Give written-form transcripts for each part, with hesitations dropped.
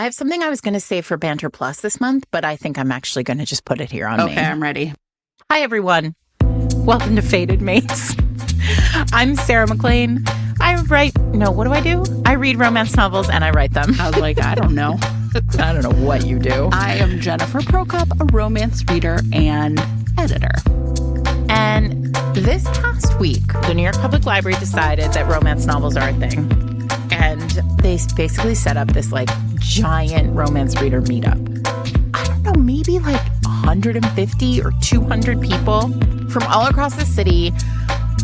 I have something I was going to say for Banter Plus this month, but I think I'm actually going to just put it here on me. Okay, I'm ready. Hi, everyone. Welcome to Fated Mates. I'm Sarah McLean. What do I do? I read romance novels and I write them. I was like, I don't know. I don't know what you do. I am Jennifer Prokop, a romance reader and editor. And this past week, the New York Public Library decided that romance novels are a thing. And they basically set up this like giant romance reader meetup. I don't know, maybe like 150 or 200 people from all across the city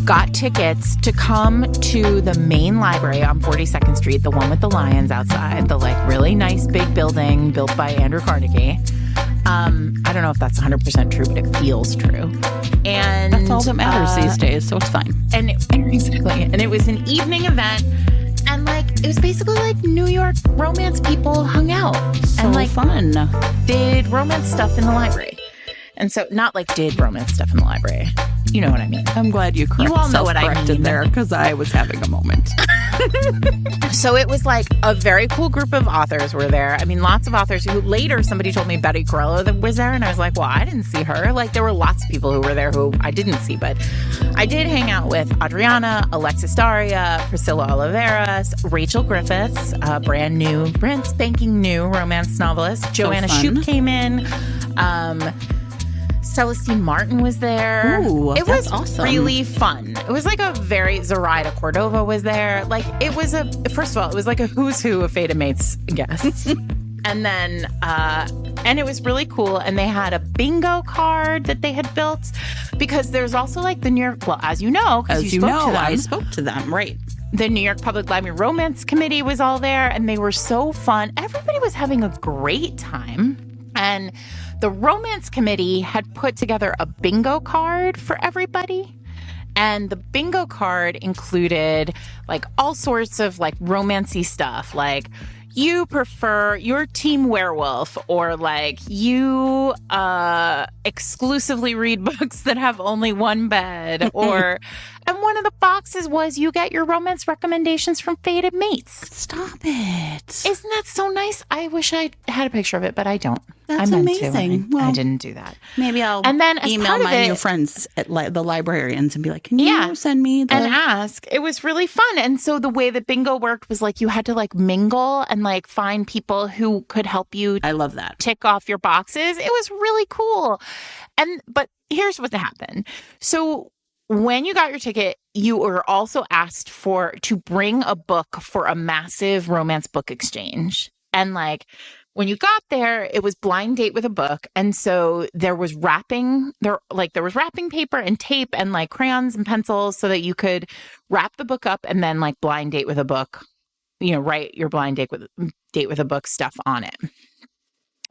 got tickets to come to the main library on 42nd Street, the one with the lions outside, the like really nice big building built by Andrew Carnegie. I don't know if that's 100% true, but it feels true. And that's all that matters these days, so it's fine. And it was an evening event, and like it was basically like New York romance people hung out and like fun. Did romance stuff in the library. And so not like did romance stuff in the library. You know what I mean. I'm glad you all know what I mean there because I was having a moment. So it was like a very cool group of authors were there. I mean, lots of authors who later somebody told me Betty Corello that was there. And I was like, well, I didn't see her. Like there were lots of people who were there who I didn't see. But I did hang out with Adriana, Alexis Daria, Priscilla Oliveras, Rachel Griffiths, brand spanking new romance novelist. Joanna Shoup came in. Celestine Martin was there. Ooh, it was awesome. Really fun. It was like a very Zoraida Cordova was there. Like it was first of all, it was like a who's who of Fated Mates guests. And then and it was really cool. And they had a bingo card that they had built because there's also like the New York, well, as you know, because you spoke to them. I spoke to them, right. The New York Public Library Romance Committee was all there and they were so fun. Everybody was having a great time. And the Romance Committee had put together a bingo card for everybody. And the bingo card included like all sorts of like romancy stuff, like you prefer your team werewolf, or like you exclusively read books that have only one bed, or and one of the boxes was you get your romance recommendations from Fated Mates. Stop it. Isn't that so nice? I wish I had a picture of it, but I don't. That's amazing. I didn't do that. Maybe I'll email my new friends at the librarians and be like, can you send me the... And ask. It was really fun. And so the way that bingo worked was like you had to like mingle and like find people who could help you. I love that. Tick off your boxes. It was really cool. But here's what happened. So when you got your ticket, you were also asked to bring a book for a massive romance book exchange. And like when you got there, it was blind date with a book. And so there was wrapping paper and tape and like crayons and pencils so that you could wrap the book up and then like blind date with a book, write your blind date with a book stuff on it.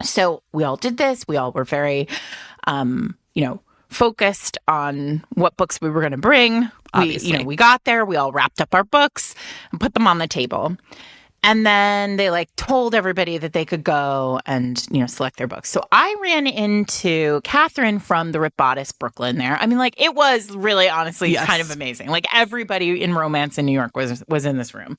So we all did this. We all were very, focused on what books we were going to bring. We got there, we all wrapped up our books and put them on the table. And then they like told everybody that they could go and, select their books. So I ran into Catherine from the Rip Bodice Brooklyn there. I mean, like it was really honestly kind of amazing. Like everybody in romance in New York was in this room.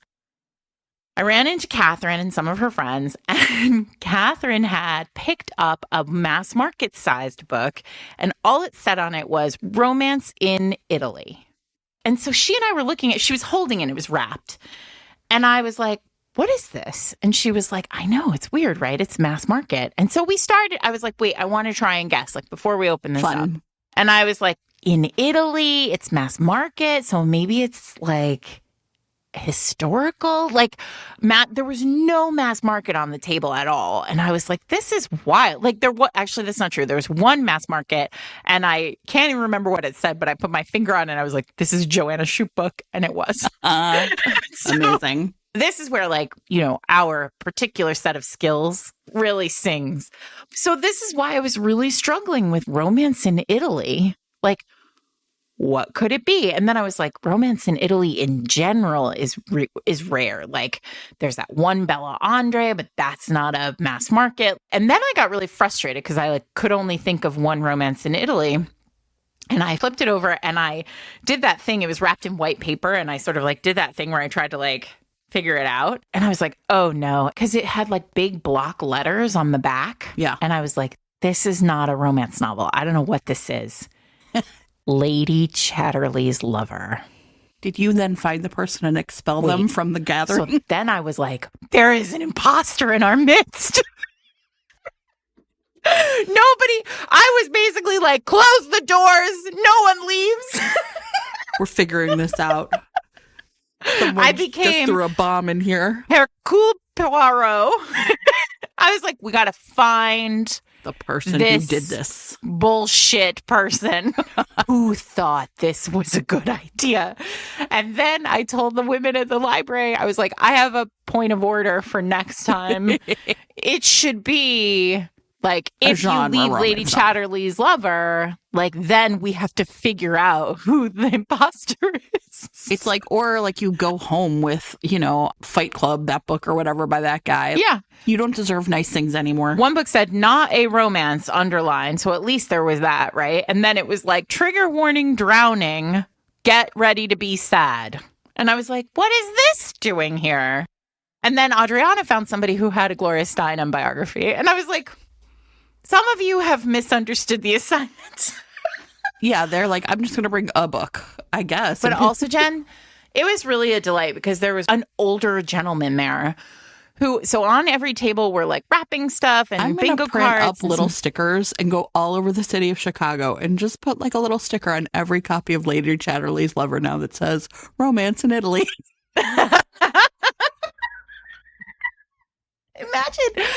I ran into Catherine and some of her friends, and Catherine had picked up a mass market sized book, and all it said on it was Romance in Italy. And so she and I were looking at, she was holding it was wrapped. And I was like, what is this? And she was like, I know, it's weird, right? It's mass market. And so I was like, wait, I want to try and guess, like before we open this up. And I was like, in Italy, it's mass market. So maybe it's like historical, like there was no mass market on the table at all. And I was like, this is wild. Like actually, that's not true. There was one mass market and I can't even remember what it said, but I put my finger on it and I was like, this is Joanna Shoup book. And it was. Amazing. This is where our particular set of skills really sings. So this is why I was really struggling with Romance in Italy. Like, what could it be? And then I was like, romance in Italy in general is rare. Like there's that one Bella Andre, but that's not a mass market. And then I got really frustrated because I could only think of one Romance in Italy. And I flipped it over and I did that thing. It was wrapped in white paper. And I sort of did that thing where I tried to figure it out. And I was like, oh no, because it had like big block letters on the back. Yeah. And I was like, this is not a romance novel. I don't know what this is. Lady Chatterley's Lover. Did you then find the person and expel them from the gathering? So then I was like, there is an imposter in our midst. I was basically like, close the doors. No one leaves. We're figuring this out. Someone just threw a bomb in here. Hercule Poirot. I was like, we got to find the person who did this bullshit person who thought this was a good idea. And then I told the women at the library, I was like, I have a point of order for next time. It should be like, if you leave Lady Chatterley's Lover, like, then we have to figure out who the imposter is. It's like, or like you go home with, Fight Club, that book or whatever by that guy. Yeah. You don't deserve nice things anymore. One book said not a romance underlined. So at least there was that, right? And then it was like, trigger warning, drowning, get ready to be sad. And I was like, what is this doing here? And then Adriana found somebody who had a Gloria Steinem biography. And I was like, some of you have misunderstood the assignment. Yeah, they're like, I'm just going to bring a book, I guess. But also, Jen, it was really a delight because there was an older gentleman there who, so on every table were like wrapping stuff and bingo cards. I'm going to print up little stickers and go all over the city of Chicago and just put like a little sticker on every copy of Lady Chatterley's Lover now that says romance in Italy. Imagine,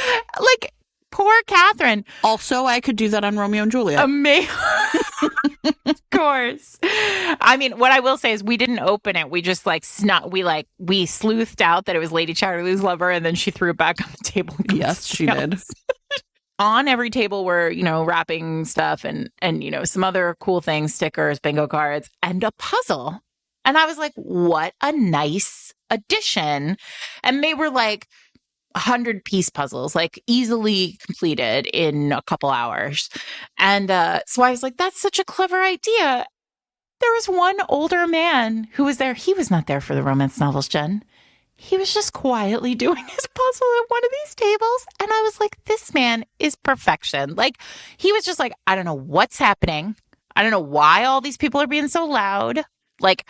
like, poor Catherine. Also, I could do that on Romeo and Juliet. Of course. I mean, what I will say is we didn't open it. We just we sleuthed out that it was Lady Chatterley's Lover, and then she threw it back on the table. Yes, she did. On every table were, wrapping stuff and some other cool things, stickers, bingo cards, and a puzzle. And I was like, what a nice addition. And they were like 100-piece puzzles, like easily completed in a couple hours. And so I was like, that's such a clever idea. There was one older man who was there. He was not there for the romance novels, Jen. He was just quietly doing his puzzle at one of these tables. And I was like, this man is perfection. Like, he was just like, I don't know what's happening. I don't know why all these people are being so loud. Like,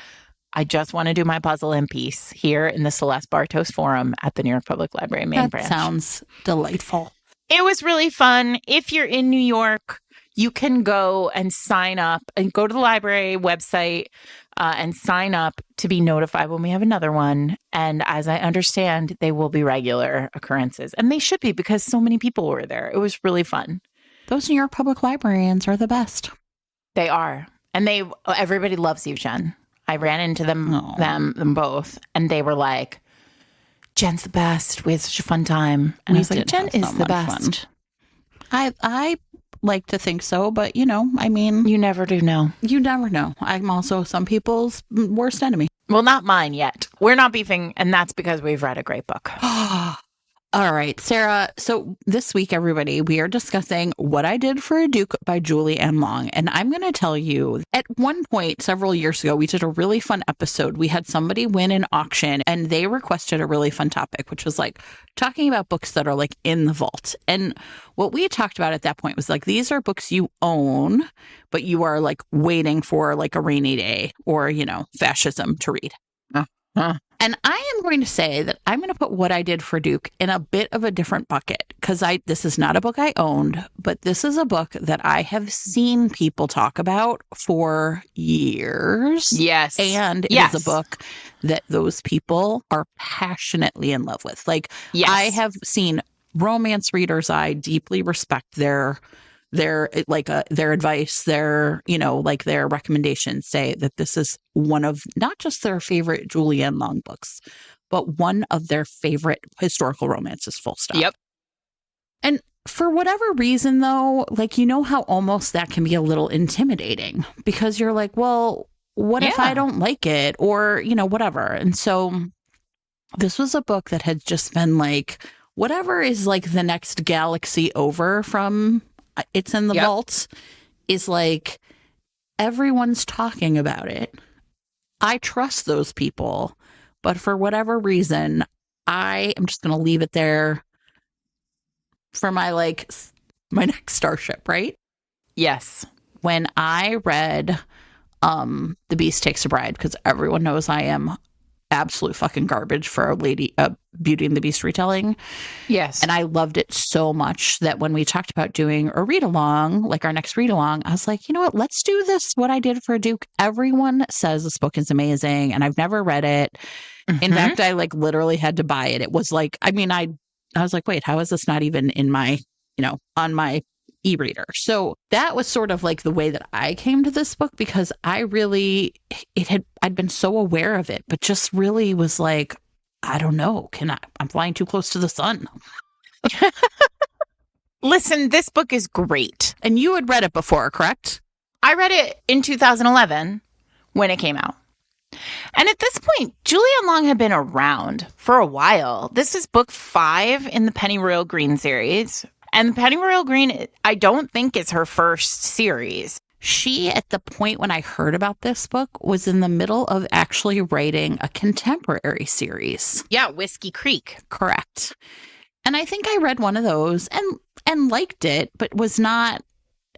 I just want to do my puzzle in peace here in the Celeste Bartos Forum at the New York Public Library main branch. That sounds delightful. It was really fun. If you're in New York, you can go and sign up and go to the library website and sign up to be notified when we have another one. And as I understand, they will be regular occurrences. And they should be because so many people were there. It was really fun. Those New York Public Librarians are the best. They are. And everybody loves you, Jen. I ran into them both, and they were like, Jen's the best. We had such a fun time. And I was like, Jen is the best. I like to think so, but, I mean. You never do know. You never know. I'm also some people's worst enemy. Well, not mine yet. We're not beefing, and that's because we've read a great book. All right, Sarah. So this week, everybody, we are discussing What I Did for a Duke by Julie Ann Long. And I'm going to tell you, at one point several years ago, we did a really fun episode. We had somebody win an auction and they requested a really fun topic, which was like talking about books that are like in the vault. And what we had talked about at that point was like, these are books you own, but you are like waiting for like a rainy day or, fascism to read. And I am going to say that I'm going to put What I Did for Duke in a bit of a different bucket because this is not a book I owned, but this is a book that I have seen people talk about for years. Yes. And it is a book that those people are passionately in love with. Like, yes. I have seen romance readers I deeply respect their advice, their recommendations say that this is one of not just their favorite Julie Ann Long books, but one of their favorite historical romances, full stop. Yep. And for whatever reason, though, how almost that can be a little intimidating because you're like, well, what if I don't like it or, whatever. And so this was a book that had just been like, whatever is like the next galaxy over from It's in the Vault is like everyone's talking about it. I trust those people, but for whatever reason, I am just going to leave it there for my my next starship, right? Yes. When I read The Beast Takes a Bride, because everyone knows I am absolute fucking garbage for a Beauty and the Beast retelling. Yes. And I loved it so much that when we talked about doing a read along, like our next read along, I was like, you know what, let's do this. What I Did for a Duke. Everyone says this book is amazing and I've never read it. In fact, I literally had to buy it. It was like, I mean, I was like, wait, how is this not even in my, on my e-reader? So that was sort of like the way that I came to this book, because I'd been so aware of it, but just really was like, I don't know, I'm flying too close to the sun. Listen, this book is great. And you had read it before, correct? I read it in 2011 when it came out. And at this point, Julianne Long had been around for a while. This is book 5 in the Pennyroyal Green series. And Pennyroyal Green, I don't think is her first series. She, at the point when I heard about this book, was in the middle of actually writing a contemporary series. Yeah, Whiskey Creek. Correct. And I think I read one of those and liked it, but was not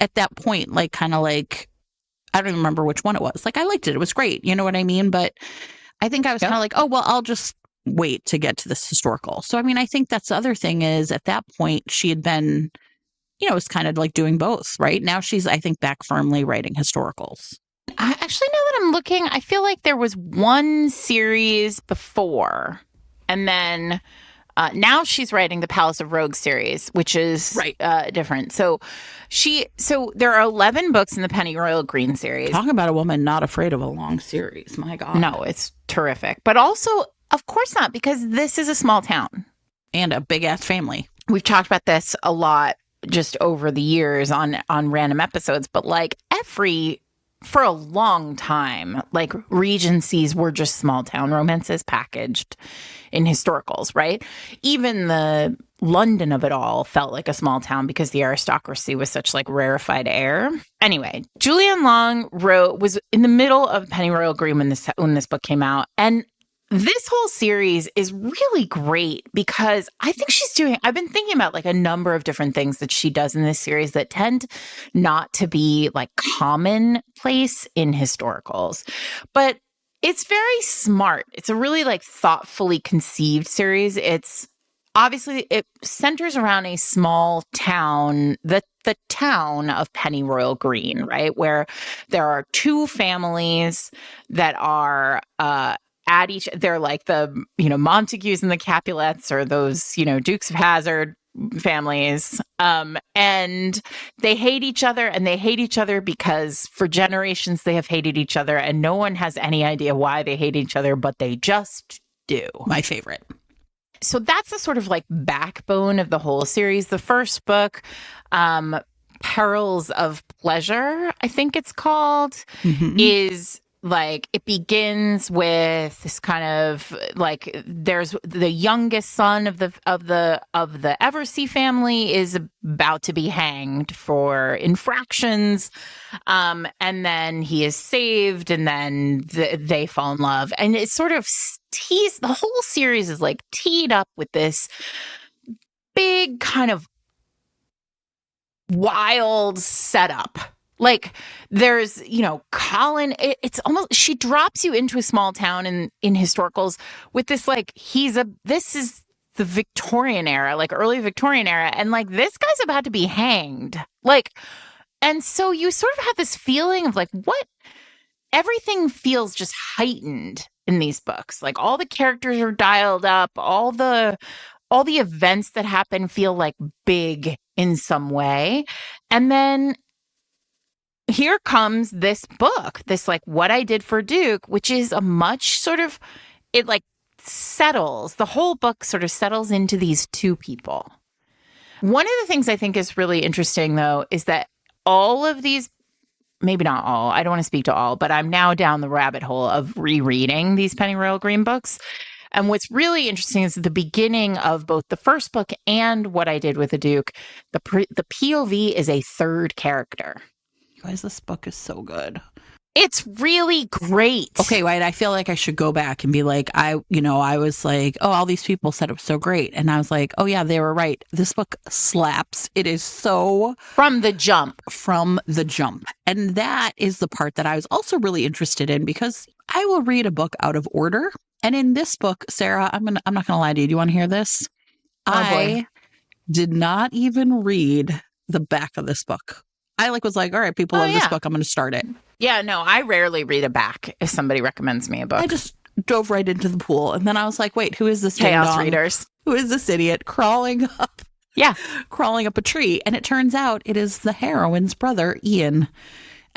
at that point, I don't even remember which one it was. I liked it. It was great. You know what I mean? But I think I was kind of like, oh, well, I'll just wait to get to this historical. So, I mean, I think that's the other thing is at that point she had been, was kind of like doing both, right? Now she's, I think, back firmly writing historicals. Actually, now that I'm looking, I feel like there was one series before, and then now she's writing the Palace of Rogues series, which is different. So there are 11 books in the Pennyroyal Green series. Talk about a woman not afraid of a long series. My God. No, it's terrific. But also, of course not, because this is a small town. And a big-ass family. We've talked about this a lot just over the years on random episodes, but for a long time, Regencies were just small town romances packaged in historicals, right? Even the London of it all felt like a small town because the aristocracy was such rarefied air. Anyway, Julianne Long was in the middle of Pennyroyal Green when this book came out, and this whole series is really great because I think I've been thinking about a number of different things that she does in this series that tend not to be commonplace in historicals, but it's very smart. It's a really thoughtfully conceived series. It's obviously, it centers around a small town, the town of Pennyroyal Green, right? Where there are two families that are, they're the, Montagues and the Capulets, or those, Dukes of Hazzard families. And they hate each other, and they hate each other because for generations they have hated each other, and no one has any idea why they hate each other, but they just do. My favorite. So that's the sort of backbone of the whole series. The first book, Perils of Pleasure, I think it's called, is it begins with this kind of there's the youngest son of the Eversea family is about to be hanged for infractions, and then he is saved, and then they fall in love, and it's sort of the whole series is teed up with this big kind of wild setup. There's, Colin, it's almost, she drops you into a small town in historicals with this, this is the Victorian era, early Victorian era. And this guy's about to be hanged. And so you sort of have this feeling of what everything feels just heightened in these books. All the characters are dialed up, all the events that happen feel big in some way. And then here comes this book, this What I Did for Duke, which is a much sort of, it settles, the whole book sort of settles into these two people. One of the things I think is really interesting, though, is that all of these, maybe not all, I don't want to speak to all, but I'm now down the rabbit hole of rereading these Pennyroyal Green books. And what's really interesting is at the beginning of both the first book and What I Did with the Duke, the POV is a third character. Guys, this book is so good. It's really great. Okay, wait, I feel like I should go back and be like, I was like, oh, all these people said it was so great. And I was like, oh yeah, they were right. This book slaps. It is so from the jump. And that is the part that I was also really interested in, because I will read a book out of order. And in this book, Sarah, I'm not gonna lie to you. Do you want to hear this? Oh, I did not even read the back of this book. I was like, all right, people love this book, I'm going to start it. Yeah, no, I rarely read a back if somebody recommends me a book. I just dove right into the pool. And then I was like, wait, who is this chaos readers? Who is this idiot crawling up a tree? And it turns out it is the heroine's brother, Ian.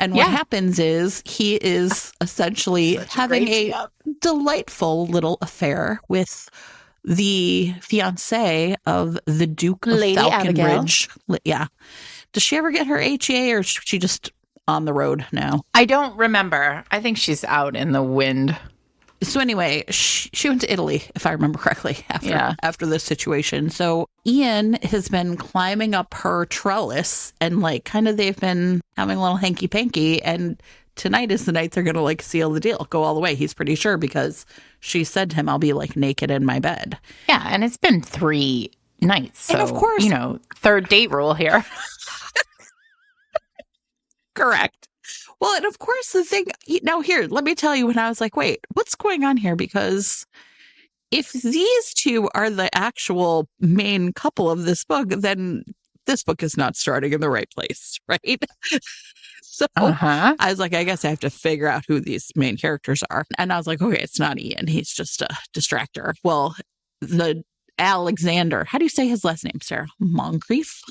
And what happens is he is essentially having a delightful little affair with the fiancé of the Duke of Lady Falconbridge. Abigail. Yeah. Does she ever get her HEA, or is she just on the road now? I don't remember. I think she's out in the wind. So anyway, she went to Italy, if I remember correctly, after this situation. So Ian has been climbing up her trellis, and they've been having a little hanky-panky, and tonight is the night they're going to seal the deal, go all the way. He's pretty sure, because she said to him, I'll be naked in my bed. Yeah, and it's been 3 nights. So, and of course, third date rule here. Correct. Well, and of course, the thing now here, let me tell you, when I was like, wait, what's going on here? Because if these two are the actual main couple of this book, then this book is not starting in the right place, right? So I was like, I guess I have to figure out who these main characters are. And I was like, okay, it's not Ian. He's just a distractor. Well, the Alexander, how do you say his last name, Sarah? Moncrief?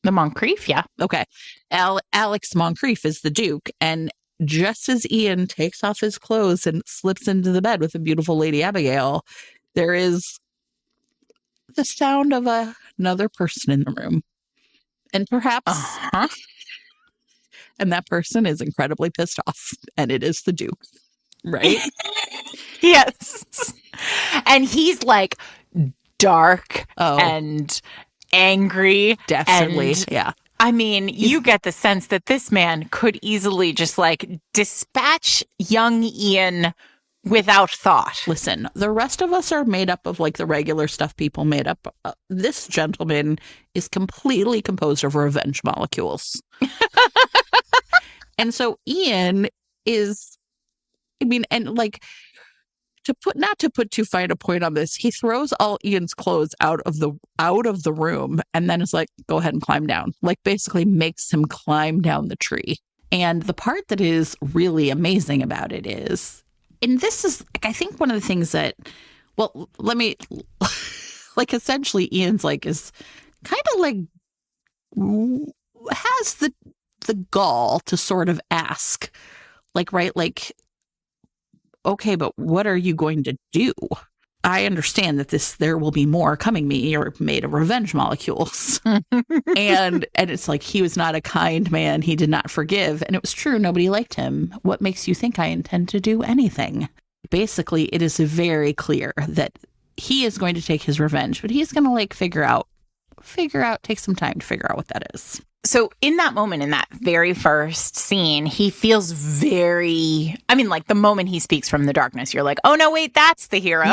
The Moncrief, yeah. Okay. Alex Moncrief is the Duke. And just as Ian takes off his clothes and slips into the bed with the beautiful Lady Abigail, there is the sound of another person in the room. And perhaps... And that person is incredibly pissed off. And it is the Duke, right? Yes. And he's dark and angry. Definitely. And, yeah. I mean, you get the sense that this man could easily just dispatch young Ian without thought. Listen, the rest of us are made up of the regular stuff people made up. This gentleman is completely composed of revenge molecules. And so Ian is, not to put too fine a point on this, he throws all Ian's clothes out of the room and then is like, go ahead and climb down. Basically makes him climb down the tree. And the part that is really amazing about it is, and this is, I think one of the things that, well, let me, essentially Ian's is kind of has the gall to sort of ask, okay, but what are you going to do? I understand that there will be more coming me. You're made of revenge molecules. and it's he was not a kind man. He did not forgive. And it was true. Nobody liked him. What makes you think I intend to do anything? Basically, it is very clear that he is going to take his revenge, but he's going to figure out, take some time to figure out what that is. So in that moment, in that very first scene, he feels very, the moment he speaks from the darkness, you're like, oh, no, wait, that's the hero.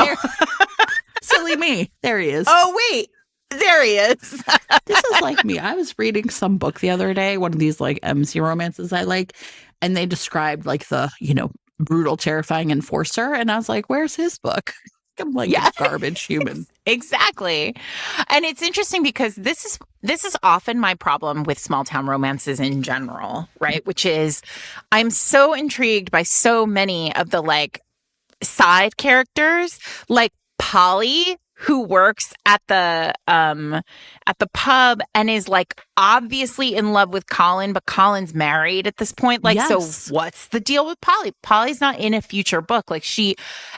Silly me. There he is. Oh, wait, there he is. This is like me. I was reading some book the other day, one of these MC romances I like, and they described the, brutal, terrifying enforcer. And I was like, where's his book? I'm a garbage human. Exactly. And it's interesting because this is often my problem with small town romances in general, right? Which is I'm so intrigued by so many of the side characters, like Polly, who works at the pub and is obviously in love with Colin, but Colin's married at this point. Yes. So what's the deal with Polly? Polly's not in a future book.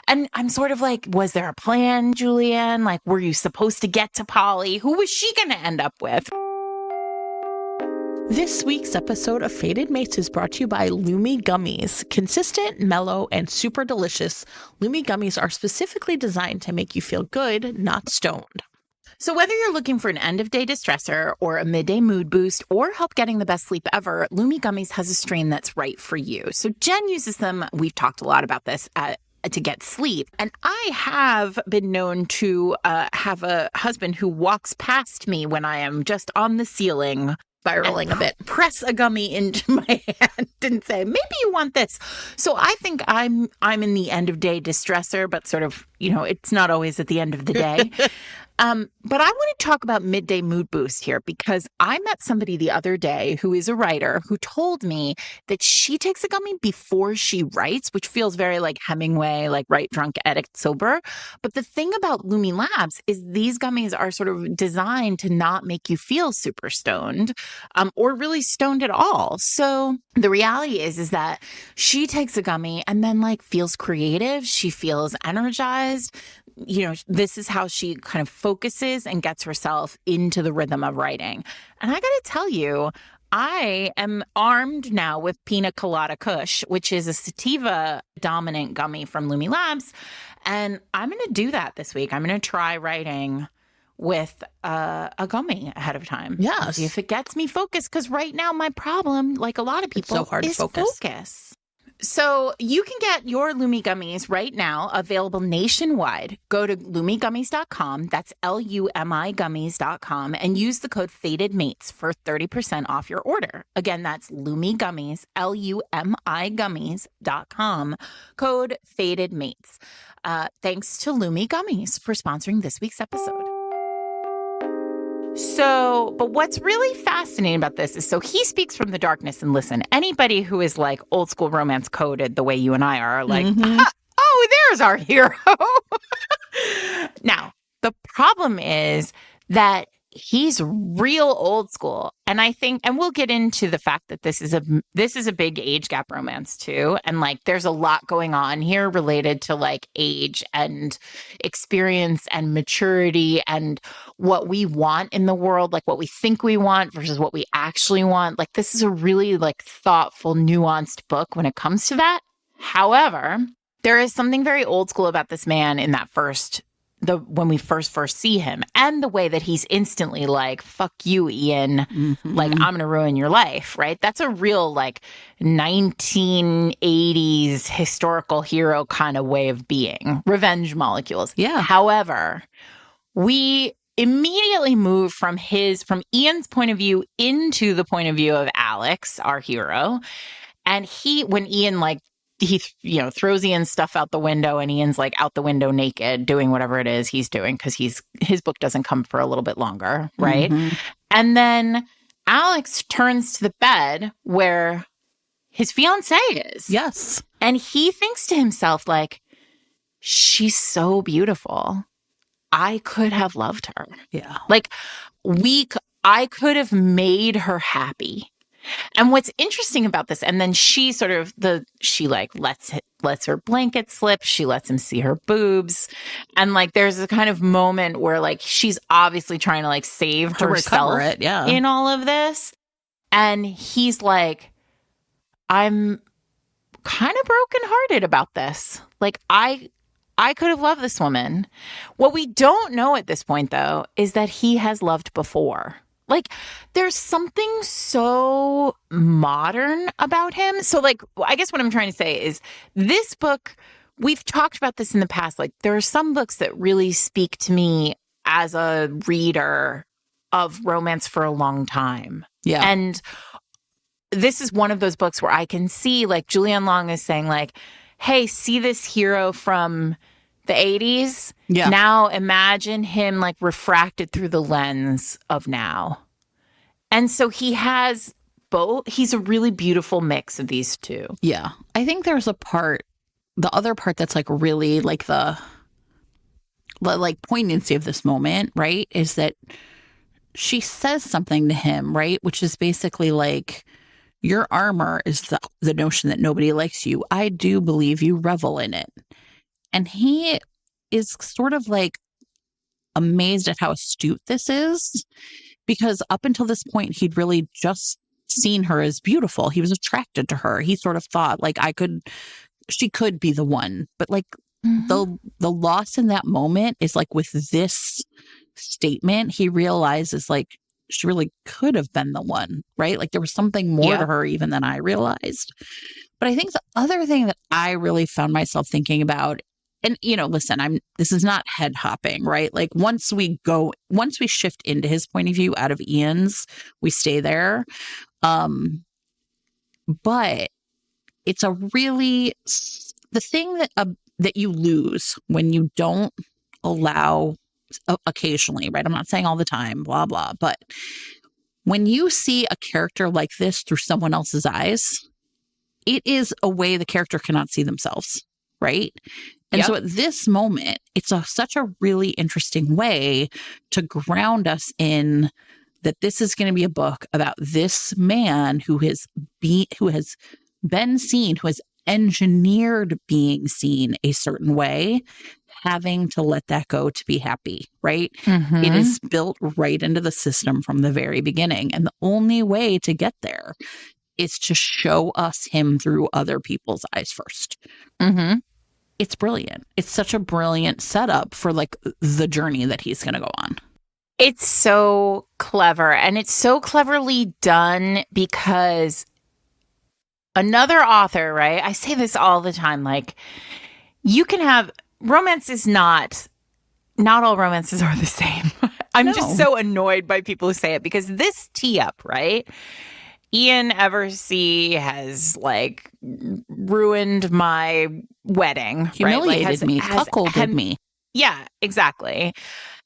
And I'm sort of was there a plan, Julianne? Were you supposed to get to Polly? Who was she going to end up with? This week's episode of Fated Mates is brought to you by Lumi Gummies. Consistent, mellow, and super delicious, Lumi Gummies are specifically designed to make you feel good, not stoned. So whether you're looking for an end-of-day distressor or a midday mood boost or help getting the best sleep ever, Lumi Gummies has a strain that's right for you. So Jen uses them. We've talked a lot about this to get sleep. And I have been known to have a husband who walks past me when I am just on the ceiling, spiraling a bit, press a gummy into my hand and say, maybe you want this. So I think I'm in the end of day distressor, but sort of, it's not always at the end of the day. But I want to talk about midday mood boost here because I met somebody the other day who is a writer who told me that she takes a gummy before she writes, which feels very like Hemingway, like write drunk, edit sober. But the thing about Lumi Labs is these gummies are sort of designed to not make you feel super stoned or really stoned at all. So the reality is that she takes a gummy and then like feels creative. She feels energized. This is how she kind of focuses and gets herself into the rhythm of writing. And I got to tell you, I am armed now with Pina Colada Kush, which is a sativa dominant gummy from Lumi Labs. And I'm going to do that this week. I'm going to try writing with a gummy ahead of time. Yeah. See if it gets me focused. Because right now my problem, like a lot of people, it's so hard is to focus. So you can get your Lumi Gummies right now, available nationwide. Go to lumigummies.com, that's LUMI gummies.com, and use the code FATEDMATES for 30% off your order. Again, that's Lumi Gummies, LUMI gummies.com, code FATEDMATES. Thanks to Lumi Gummies for sponsoring this week's episode. So, but what's really fascinating about this is, so he speaks from the darkness, and listen, anybody who is like old school romance coded the way you and I are like, oh, there's our hero. Now, the problem is that he's real old school. And I think, and we'll get into the fact that this is a big age gap romance too. And like, there's a lot going on here related to like age and experience and maturity and what we want in the world, like what we think we want versus what we actually want. Like, this is a really like thoughtful, nuanced book when it comes to that. However, there is something very old school about this man in that when we first see him, and the way that he's instantly like, fuck you, Ian, like, I'm going to ruin your life, right? That's a real like 1980s historical hero kind of way of being. Revenge molecules. Yeah. However, we immediately move from Ian's point of view into the point of view of Alex, our hero. And when Ian like, he throws Ian's stuff out the window, and Ian's like out the window naked doing whatever it is he's doing because his book doesn't come for a little bit longer, right? And then Alex turns to the bed where his fiancée is. Yes. And he thinks to himself like, she's so beautiful. I could have loved her. Yeah. Like I could have made her happy. And what's interesting about this, and then she like lets her blanket slip. She lets him see her boobs. And like, there's a kind of moment where like, she's obviously trying to like save herself in all of this. And he's like, I'm kind of brokenhearted about this. Like, I could have loved this woman. What we don't know at this point, though, is that he has loved before. Like, there's something so modern about him. So, like, I guess what I'm trying to say is this book, we've talked about this in the past. Like, there are some books that really speak to me as a reader of romance for a long time. Yeah. And this is one of those books where I can see, like, Julianne Long is saying, like, hey, see this hero from the 80s? Yeah. Now imagine him like refracted through the lens of now. And so he has both. He's a really beautiful mix of these two. Yeah. I think there's the other part that's like really like the like poignancy of this moment, right? Is that she says something to him, right? Which is basically like, your armor is the notion that nobody likes you. I do believe you revel in it. And he is sort of like amazed at how astute this is, because up until this point, he'd really just seen her as beautiful. He was attracted to her. He sort of thought like she could be the one. But like the loss in that moment is like with this statement, he realizes like she really could have been the one, right? Like there was something more to her even than I realized. But I think the other thing that I really found myself thinking about, and listen, this is not head hopping, right? Like once we shift into his point of view out of Ian's, we stay there. But it's the thing that you lose when you don't allow occasionally, right? I'm not saying all the time, blah, blah, but when you see a character like this through someone else's eyes, it is a way the character cannot see themselves, right? And so at this moment, it's such a really interesting way to ground us in that this is going to be a book about this man who has been seen, who has engineered being seen a certain way, having to let that go to be happy, right? Mm-hmm. It is built right into the system from the very beginning. And the only way to get there is to show us him through other people's eyes first. Mm-hmm. It's brilliant. It's such a brilliant setup for like the journey that he's going to go on. It's so clever, and it's so cleverly done because another author, right? I say this all the time, like you can have romance is not all romances are the same. I'm just so annoyed by people who say it because this tee up, right? Ian Eversea has like ruined my wedding, humiliated right? me, cuckolded me. Yeah, exactly.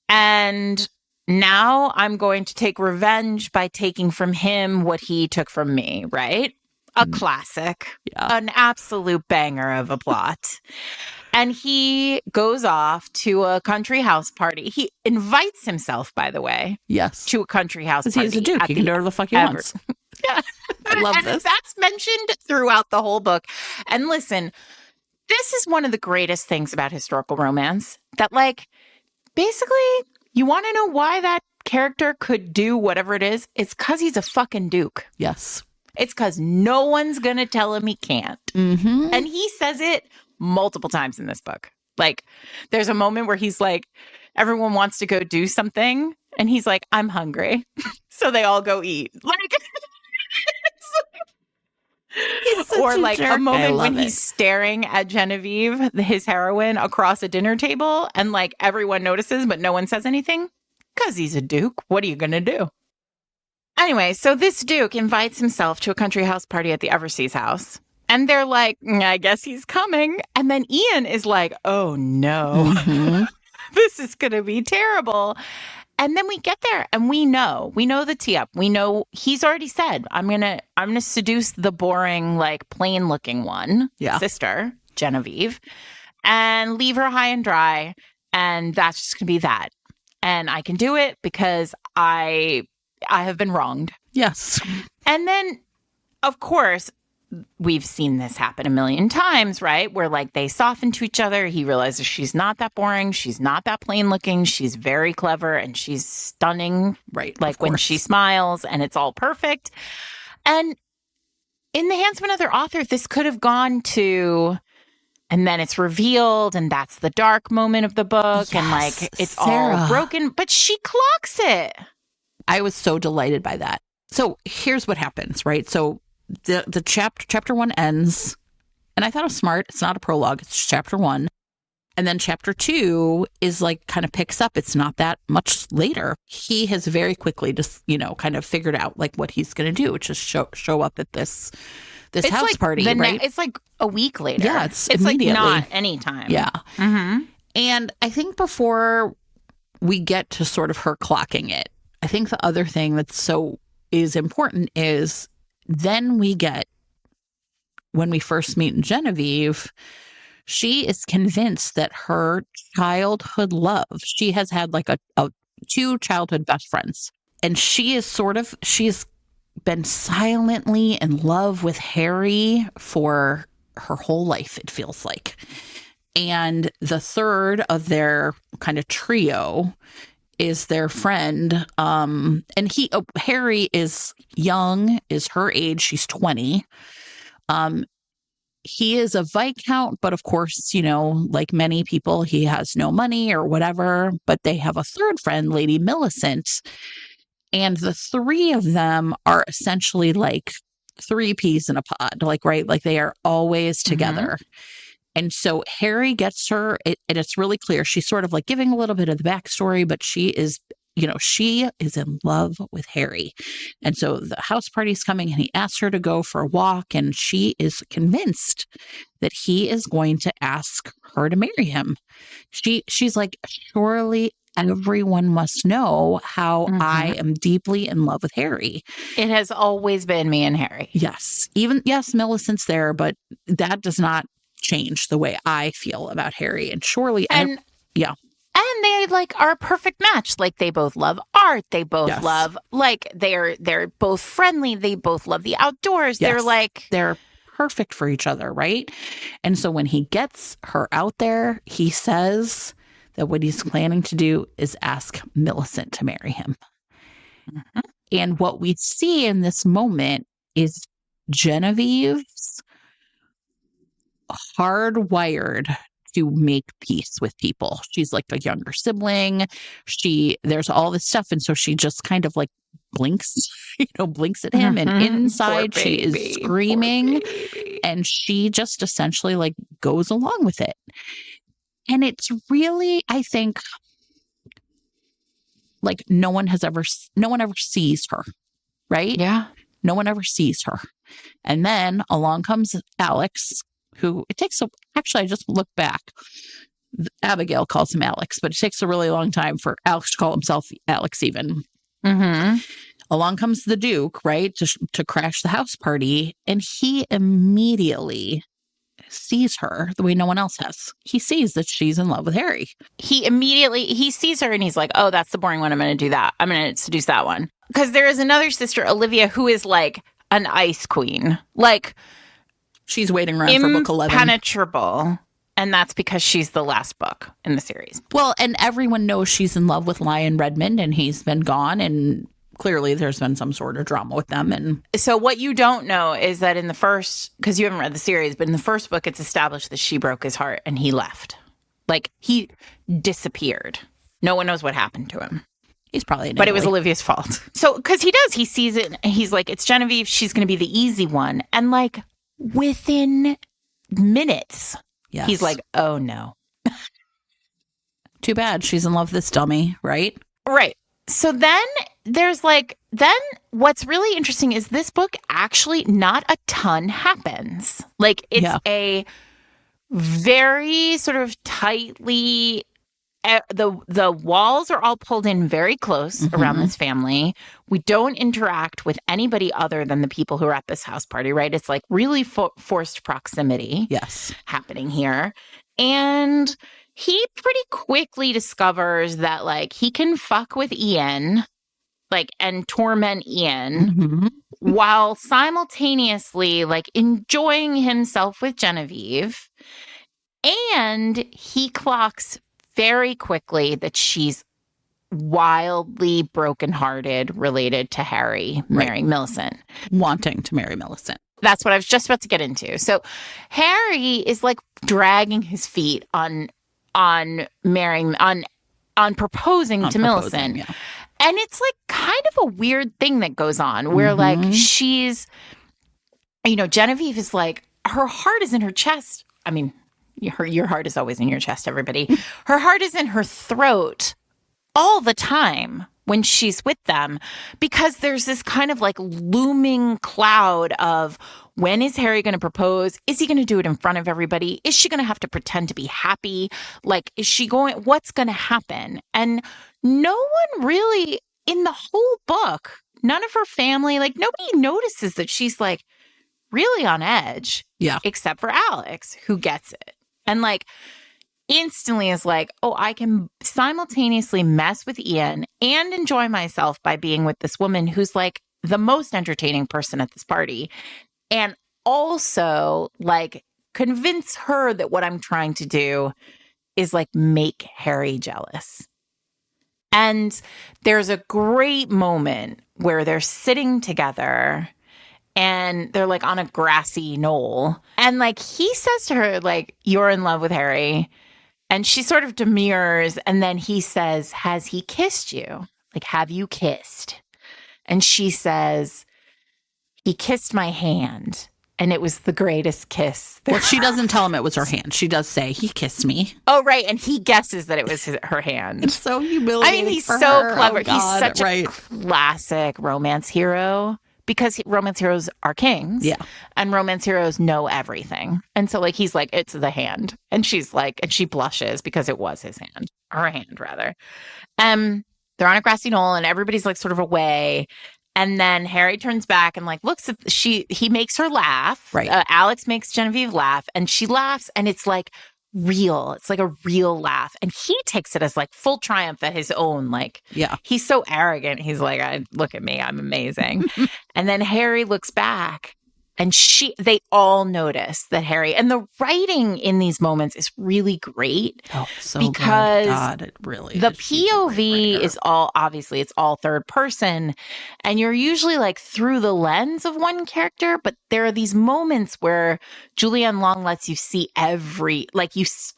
And now I'm going to take revenge by taking from him what he took from me, right? A classic, an absolute banger of a plot. And he goes off to a country house party. He invites himself, by the way, to a country house party. He's a duke. He can do whatever the fuck he wants. Yeah. I love this. That's mentioned throughout the whole book. And listen, this is one of the greatest things about historical romance that, like, basically, you want to know why that character could do whatever it is? It's because he's a fucking duke. Yes. It's because no one's going to tell him he can't. Mm-hmm. And he says it multiple times in this book. Like, there's a moment where he's like, everyone wants to go do something. And he's like, I'm hungry. So they all go eat. Like, or like a moment when he's staring at Genevieve, his heroine, across a dinner table. And like everyone notices, but no one says anything. Because he's a duke. What are you going to do? Anyway, so this duke invites himself to a country house party at the Everseas house. And they're like, I guess he's coming. And then Ian is like, oh no, this is going to be terrible. And then we get there and we know the tee up. We know he's already said, I'm going to seduce the boring, like plain looking one, sister, Genevieve, and leave her high and dry. And that's just going to be that. And I can do it because I have been wronged. Yes. And then, of course, we've seen this happen a million times, right? Where like they soften to each other. He realizes she's not that boring. She's not that plain looking. She's very clever and she's stunning, right? Like when she smiles and it's all perfect. And in the hands of another author, this could have gone to, and then it's revealed and that's the dark moment of the book. Yes, and like it's Sarah. All broken, but she clocks it. I was so delighted by that. So here's what happens, right? So the chapter 1 ends, and I thought it was smart. It's not a prologue. It's chapter 1. And then chapter 2 is like kind of picks up. It's not that much later. He has very quickly just, kind of figured out like what he's going to do, which is show up at this house like party, right? It's like a week later. Yeah, it's immediately. Like not any time. Yeah. Mm-hmm. And I think before we get to sort of her clocking it, I think the other thing is important is then we get, when we first meet Genevieve, she is convinced that her childhood love, she has had like a 2 childhood best friends. And she's been silently in love with Harry for her whole life, it feels like. And the third of their kind of trio is their friend. And Harry is young, is her age. She's 20. he is a Viscount, but of course, like many people, he has no money or whatever. But they have a third friend, Lady Millicent. And the three of them are essentially like three peas in a pod, like, right? Like they are always together. And so Harry gets her, and it's really clear. She's sort of like giving a little bit of the backstory, but she is in love with Harry. And so the house party's coming and he asks her to go for a walk, and she is convinced that he is going to ask her to marry him. She's like, surely everyone must know how I am deeply in love with Harry. It has always been me and Harry. Yes. Yes, Millicent's there, but that does not change the way I feel about Harry. And surely, and they like are a perfect match. Like they both love art. They both love, like they're both friendly. They both love the outdoors. Yes. They're perfect for each other, right? And so when he gets her out there, he says that what he's planning to do is ask Millicent to marry him. And what we see in this moment is Genevieve's hardwired to make peace with people. She's like a younger sibling. There's all this stuff. And so she just kind of like blinks at him. And inside she is screaming. And she just essentially like goes along with it. And it's really, I think, like no one ever sees her, right? Yeah. No one ever sees her. And then along comes Alex, who actually, I just looked back. Abigail calls him Alex, but it takes a really long time for Alex to call himself Alex even. Along comes the Duke, right, to crash the house party. And he immediately sees her the way no one else has. He sees that she's in love with Harry. He sees her and he's like, oh, that's the boring one. I'm going to do that. I'm going to seduce that one. Because there is another sister, Olivia, who is like an ice queen. Like, she's waiting around for book 11. Impenetrable. And that's because she's the last book in the series. Well, and everyone knows she's in love with Lyon Redmond and he's been gone, and clearly there's been some sort of drama with them. And so what you don't know is that in the first, because you haven't read the series, but in the first book, it's established that she broke his heart and he left. Like, he disappeared. No one knows what happened to him. He's probably But it was Olivia's fault. So, because he sees it, and he's like, it's Genevieve, she's going to be the easy one. And like, within minutes, he's like, oh no. Too bad. She's in love with this dummy, right? Right. So then what's really interesting is this book actually not a ton happens. Like, it's a very sort of tightly, the walls are all pulled in very close around this family. We don't interact with anybody other than the people who are at this house party, right? It's like really forced proximity happening here. And he pretty quickly discovers that like he can fuck with Ian, like, and torment Ian while simultaneously like enjoying himself with Genevieve. And he clocks very quickly that she's wildly brokenhearted related to Harry marrying Millicent. Wanting to marry Millicent. That's what I was just about to get into. So Harry is like dragging his feet on proposing to Millicent. Yeah. And it's like kind of a weird thing that goes on where like she's, Genevieve is like, her heart is in her chest. I mean, your heart is always in your chest, everybody. Her heart is in her throat all the time when she's with them, because there's this kind of like looming cloud of, when is Harry going to propose? Is he going to do it in front of everybody? Is she going to have to pretend to be happy? Like, what's going to happen? And no one really in the whole book, none of her family, like nobody notices that she's like really on edge. Yeah. Except for Alex, who gets it. And like instantly is like, oh, I can simultaneously mess with Ian and enjoy myself by being with this woman who's like the most entertaining person at this party. And also like convince her that what I'm trying to do is like make Harry jealous. And there's a great moment where they're sitting together and they're like on a grassy knoll. And like he says to her, like, you're in love with Harry. And she sort of demurs. And then he says, has he kissed you? Like, have you kissed? And she says, he kissed my hand. And it was the greatest kiss. Well, she doesn't tell him it was her hand. She does say, he kissed me. Oh, right. And he guesses that it was her hand. It's so humiliating. I mean, he's so her. clever. Oh, God, he's such a classic romance hero because romance heroes are kings. Yeah. And romance heroes know everything. And so, like, he's like, it's the hand. And she's like, and she blushes because it was his hand, her hand, rather. They're on a grassy knoll and everybody's like sort of away. And then Harry turns back and like looks at he makes her laugh. Right. Alex makes Genevieve laugh and she laughs and it's like real. It's like a real laugh. And he takes it as like full triumph at his own. Like, yeah, he's so arrogant. He's like, look at me. I'm amazing. And then Harry looks back and they all notice that Harry, and the writing in these moments is really great. Oh, so because good. God, it really the is. POV is obviously it's all third person, and you're usually like through the lens of one character, but there are these moments where Julianne Long lets you see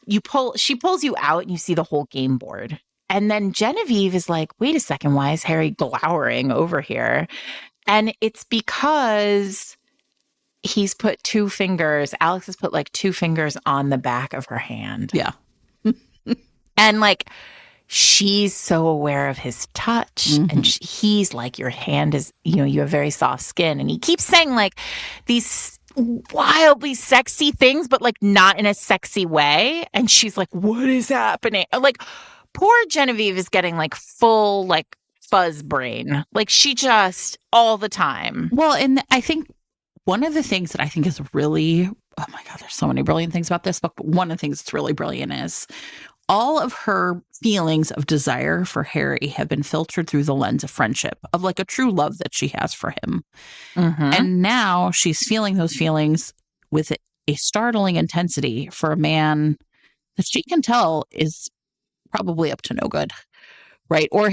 she pulls you out and you see the whole game board. And then Genevieve is like, wait a second, why is Harry glowering over here? And it's because Alex has put like 2 fingers on the back of her hand. Yeah. And like, she's so aware of his touch. And he's like, your hand is, you have very soft skin. And he keeps saying like these wildly sexy things, but like not in a sexy way. And she's like, what is happening? Like, poor Genevieve is getting like full like fuzz brain. Like she just all the time. Well, and I think one of the things that I think is really, oh my God, there's so many brilliant things about this book, but one of the things that's really brilliant is all of her feelings of desire for Harry have been filtered through the lens of friendship, of like a true love that she has for him. And now she's feeling those feelings with a startling intensity for a man that she can tell is probably up to no good. Right. Or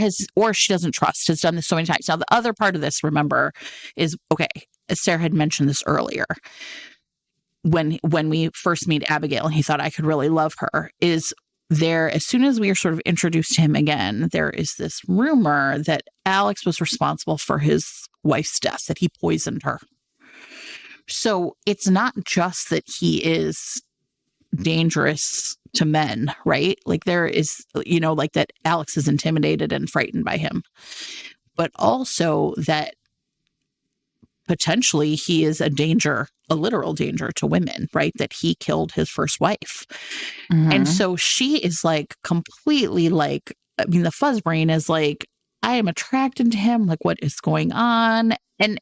she doesn't trust, has done this so many times. Now, the other part of this, remember, is, okay, as Sarah had mentioned this earlier, when we first meet Abigail and he thought I could really love her, is there, as soon as we are sort of introduced to him again, there is this rumor that Alex was responsible for his wife's death, that he poisoned her. So it's not just that he is dangerous to men, right? Like there is, like that Alex is intimidated and frightened by him, but also that potentially he is a literal danger to women, right? That he killed his first wife. And so she is like completely like, I mean, the fuzz brain is like, I am attracted to him. Like, what is going on? And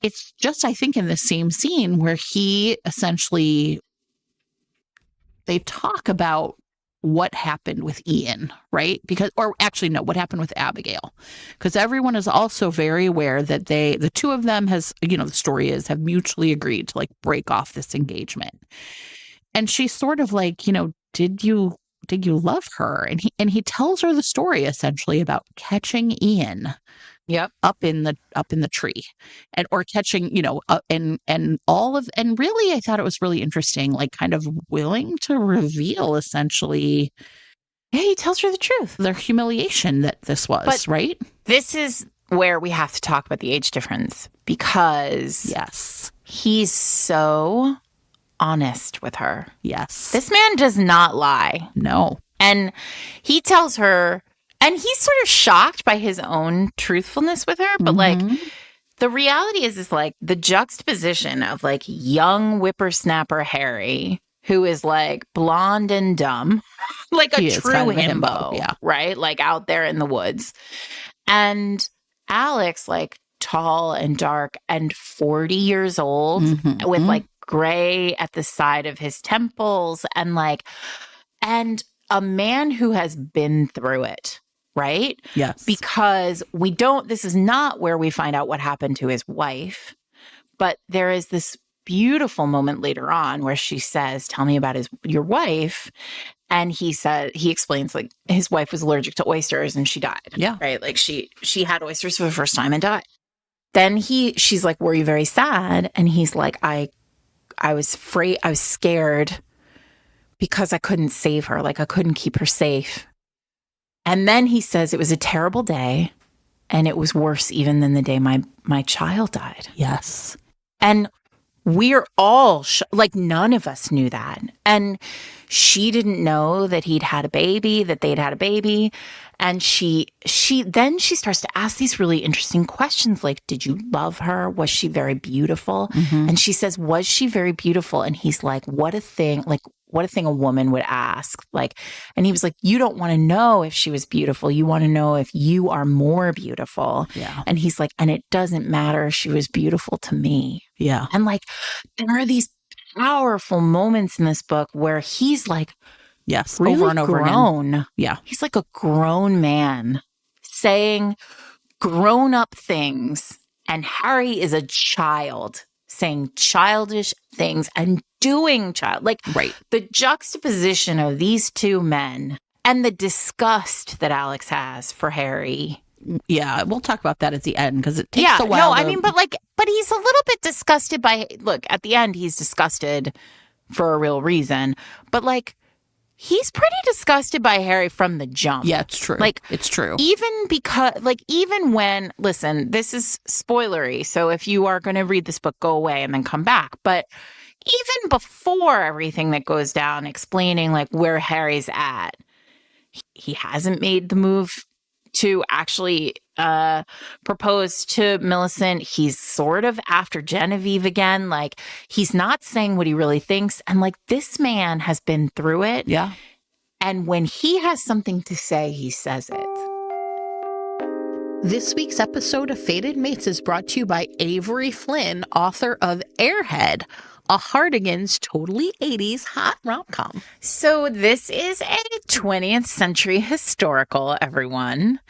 it's just, I think, in the same scene where he essentially, they talk about what happened with Ian, right? What happened with Abigail? Because everyone is also very aware that the two of them the story have mutually agreed to like break off this engagement. And she's sort of like, did you love her? And he tells her the story essentially about catching Ian. Yep. Up in the tree or catching, and really, I thought it was really interesting, like kind of willing to reveal essentially. Yeah, he tells her the truth. Their humiliation that this was, but right? This is where we have to talk about the age difference because yes, he's so honest with her. Yes. This man does not lie. No. And he tells her, and he's sort of shocked by his own truthfulness with her. But like, the reality is like the juxtaposition of like young whippersnapper Harry, who is like blonde and dumb, like a true kind of himbo, yeah. Right? Like out there in the woods. And Alex, like tall and dark and 40 years old with like gray at the side of his temples and a man who has been through it. Right? Yes. Because this is not where we find out what happened to his wife, but there is this beautiful moment later on where she says, tell me about your wife. And he explains like his wife was allergic to oysters and she died. Yeah. Right. Like she had oysters for the first time and died. then she's like, were you very sad? And he's like, I was afraid, I was scared because I couldn't save her. Like I couldn't keep her safe. And then he says it was a terrible day and it was worse even than the day my child died. Yes. And we're all like, none of us knew that. And she didn't know that they'd had a baby. And she starts to ask these really interesting questions. Like, did you love her? Was she very beautiful? Mm-hmm. And she says, was she very beautiful? And he's like, what a thing a woman would ask. Like, and he was like, you don't want to know if she was beautiful. You want to know if you are more beautiful. Yeah. And he's like, and it doesn't matter. She was beautiful to me. Yeah. And like, there are these powerful moments in this book where he's like, yes, really over and over grown. Again. Yeah. He's like a grown man saying grown up things. And Harry is a child saying childish things and doing right. The juxtaposition of these two men and the disgust that Alex has for Harry. Yeah, we'll talk about that at the end because it takes a while. But he's a little bit disgusted at the end, he's disgusted for a real reason. But like, he's pretty disgusted by Harry from the jump. Yeah, it's true. Like, it's true. Even when, listen, this is spoilery. So if you are going to read this book, go away and then come back. But even before everything that goes down, explaining like where Harry's at, he hasn't made the move to actually propose to Millicent. He's sort of after Genevieve again. Like, he's not saying what he really thinks. And like, this man has been through it. Yeah. And when he has something to say, he says it. This week's episode of Fated Mates is brought to you by Avery Flynn, author of Airhead, a Hardigan's totally 80s hot rom-com. So this is a 20th century historical, everyone.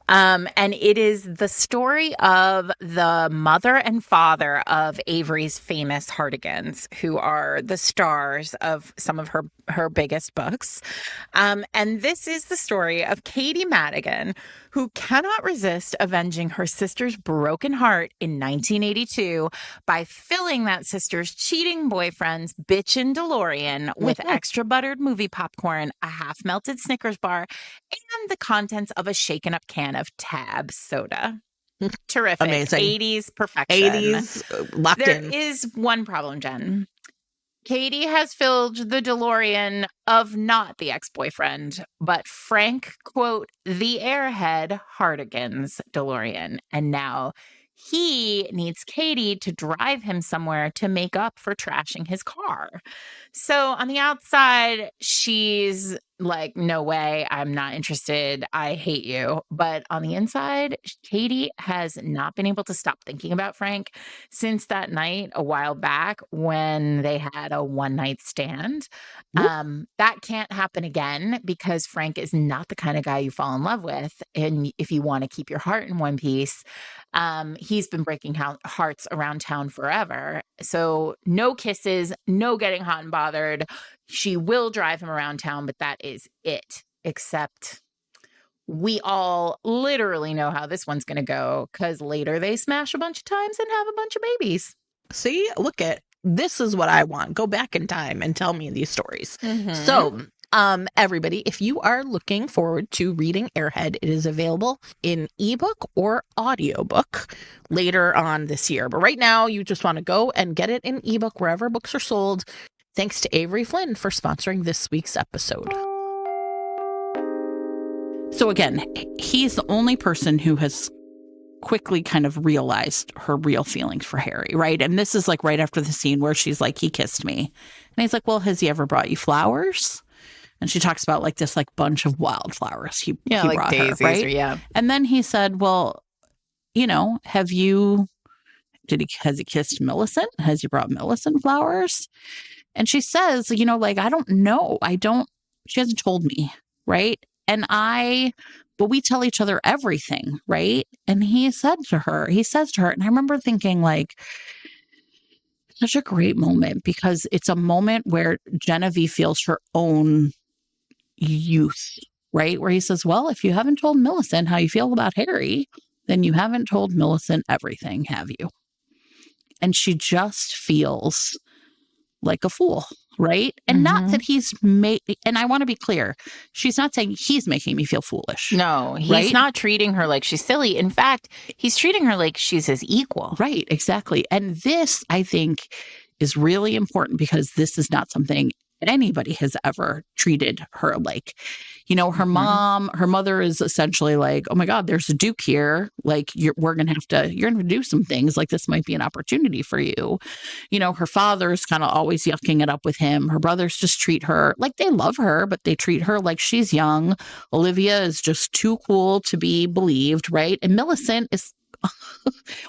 And it is the story of the mother and father of Avery's famous Hardigans, who are the stars of some of her biggest books. And this is the story of Katie Madigan, who cannot resist avenging her sister's broken heart in 1982 by filling that sister's cheating boyfriend's bitchin' DeLorean with extra buttered movie popcorn, a half-melted Snickers bar, and the contents of a shaken-up can of Tab soda. Terrific. Amazing. 80s perfection. 80s locked in. There is one problem, Jen. Katie has filled the DeLorean of not the ex-boyfriend, but Frank, quote, the airhead Hardigan's DeLorean. And now he needs Katie to drive him somewhere to make up for trashing his car. So on the outside, she's like, no way, I'm not interested. I hate you. But on the inside, Katie has not been able to stop thinking about Frank since that night a while back when they had a one-night stand. That can't happen again because Frank is not the kind of guy you fall in love with. And if you want to keep your heart in one piece, he's been breaking hearts around town forever. So no kisses, no getting hot and bothered. She will drive him around town, but that is it. Except we all literally know how this one's going to go because later they smash a bunch of times and have a bunch of babies. See, look at this is what I want. Go back in time and tell me these stories. Mm-hmm. So, everybody, if you are looking forward to reading Airhead, it is available in ebook or audiobook later on this year. But right now, you just want to go and get it in ebook wherever books are sold. Thanks to Avery Flynn for sponsoring this week's episode. So again, he's the only person who has quickly kind of realized her real feelings for Harry, right? And this is like right after the scene where she's like, he kissed me. And he's like, well, has he ever brought you flowers? And she talks about like this like bunch of wildflowers he like brought daisies, her, right? Or, yeah. And then he said, well, you know, has he kissed Millicent? Has he brought Millicent flowers? And she says, you know, like, I don't know. She hasn't told me, right? But we tell each other everything, right? And he says to her, and I remember thinking like, such a great moment because it's a moment where Genevieve feels her own youth, right? Where he says, well, if you haven't told Millicent how you feel about Harry, then you haven't told Millicent everything, have you? And she just feels like a fool, right? And not that he's and I want to be clear, she's not saying he's making me feel foolish. No, he's right? not treating her like she's silly. In fact, he's treating her like she's his equal. Right, exactly. And this, I think, is really important because this is not something anybody has ever treated her like. You know, her mother is essentially like, oh my God, there's a Duke here. Like, you're going to do some things. Like, this might be an opportunity for you. You know, her father's kind of always yucking it up with him. Her brothers just treat her like they love her, but they treat her like she's young. Olivia is just too cool to be believed, right? And Millicent is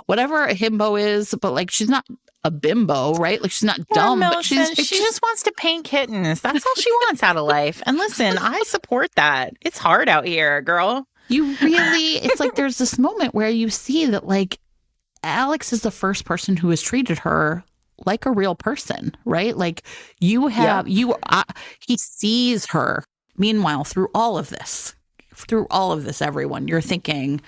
whatever a himbo is, but like she's not a bimbo, right? Like she's not dumb, but she just wants to paint kittens. That's all she wants out of life. And listen, I support that. It's hard out here, girl. You really, it's like there's this moment where you see that like Alex is the first person who has treated her like a real person, right? Like he sees her. Meanwhile, through all of this, everyone, you're thinking,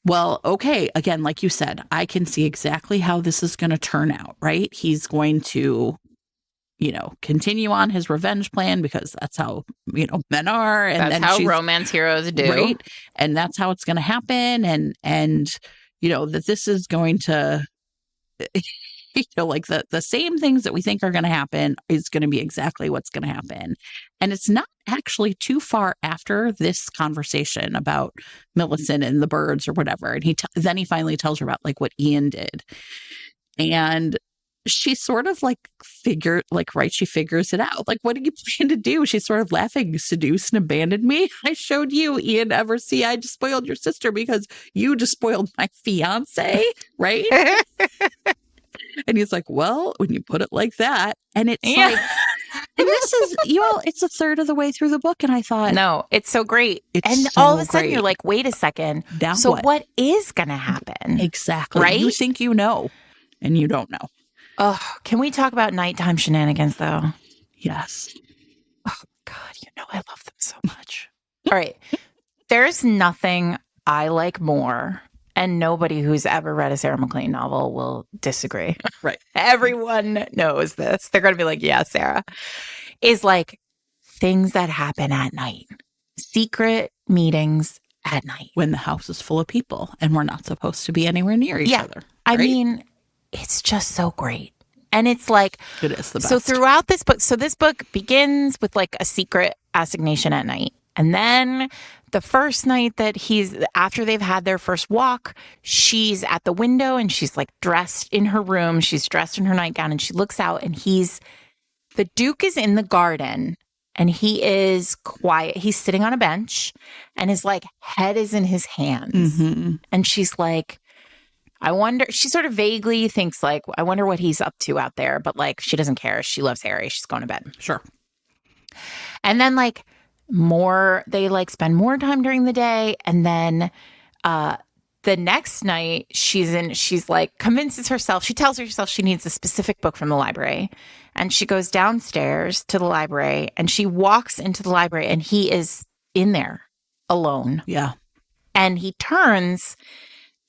well, okay, again, like you said, I can see exactly how this is going to turn out, right? He's going to, continue on his revenge plan because that's how, men are. And that's how romance heroes do. Right? And that's how it's going to happen. And that this is going to, like the same things that we think are going to happen is going to be exactly what's going to happen. And it's not actually too far after this conversation about Millicent and the birds or whatever. And then he finally tells her about like what Ian did. And she sort of she figures it out. Like, what do you plan to do? She's sort of laughing, seduced and abandoned me. I showed you, Ian Eversea. I just spoiled your sister because you just spoiled my fiance, right? And he's like, well, when you put it like that, and it's like, and this is, it's a third of the way through the book. And I thought, no, it's so great. And all of a sudden you're like, wait a second. Now so what is going to happen? Exactly. Right? You think you know, and you don't know. Oh, can we talk about nighttime shenanigans though? Yes. Oh God, I love them so much. All right. There's nothing I like more. And nobody who's ever read a Sarah McLean novel will disagree. Right. Everyone knows this. They're going to be like, yeah, Sarah. Is like things that happen at night. Secret meetings at night. When the house is full of people and we're not supposed to be anywhere near each other. Right? I mean, it's just so great. And it's like, it is the best. So throughout this book, this book begins with like a secret assignation at night. And then the first night that after they've had their first walk, she's at the window and she's like dressed in her room. She's dressed in her nightgown and she looks out and the Duke is in the garden and he is quiet. He's sitting on a bench and his like head is in his hands. Mm-hmm. And she's like, she sort of vaguely thinks like, I wonder what he's up to out there. But like, she doesn't care. She loves Harry. She's going to bed. Sure. And then like, they like spend more time during the day. And then the next night she's like convinces herself, she tells herself she needs a specific book from the library. And she goes downstairs to the library and she walks into the library and he is in there alone. Yeah. And he turns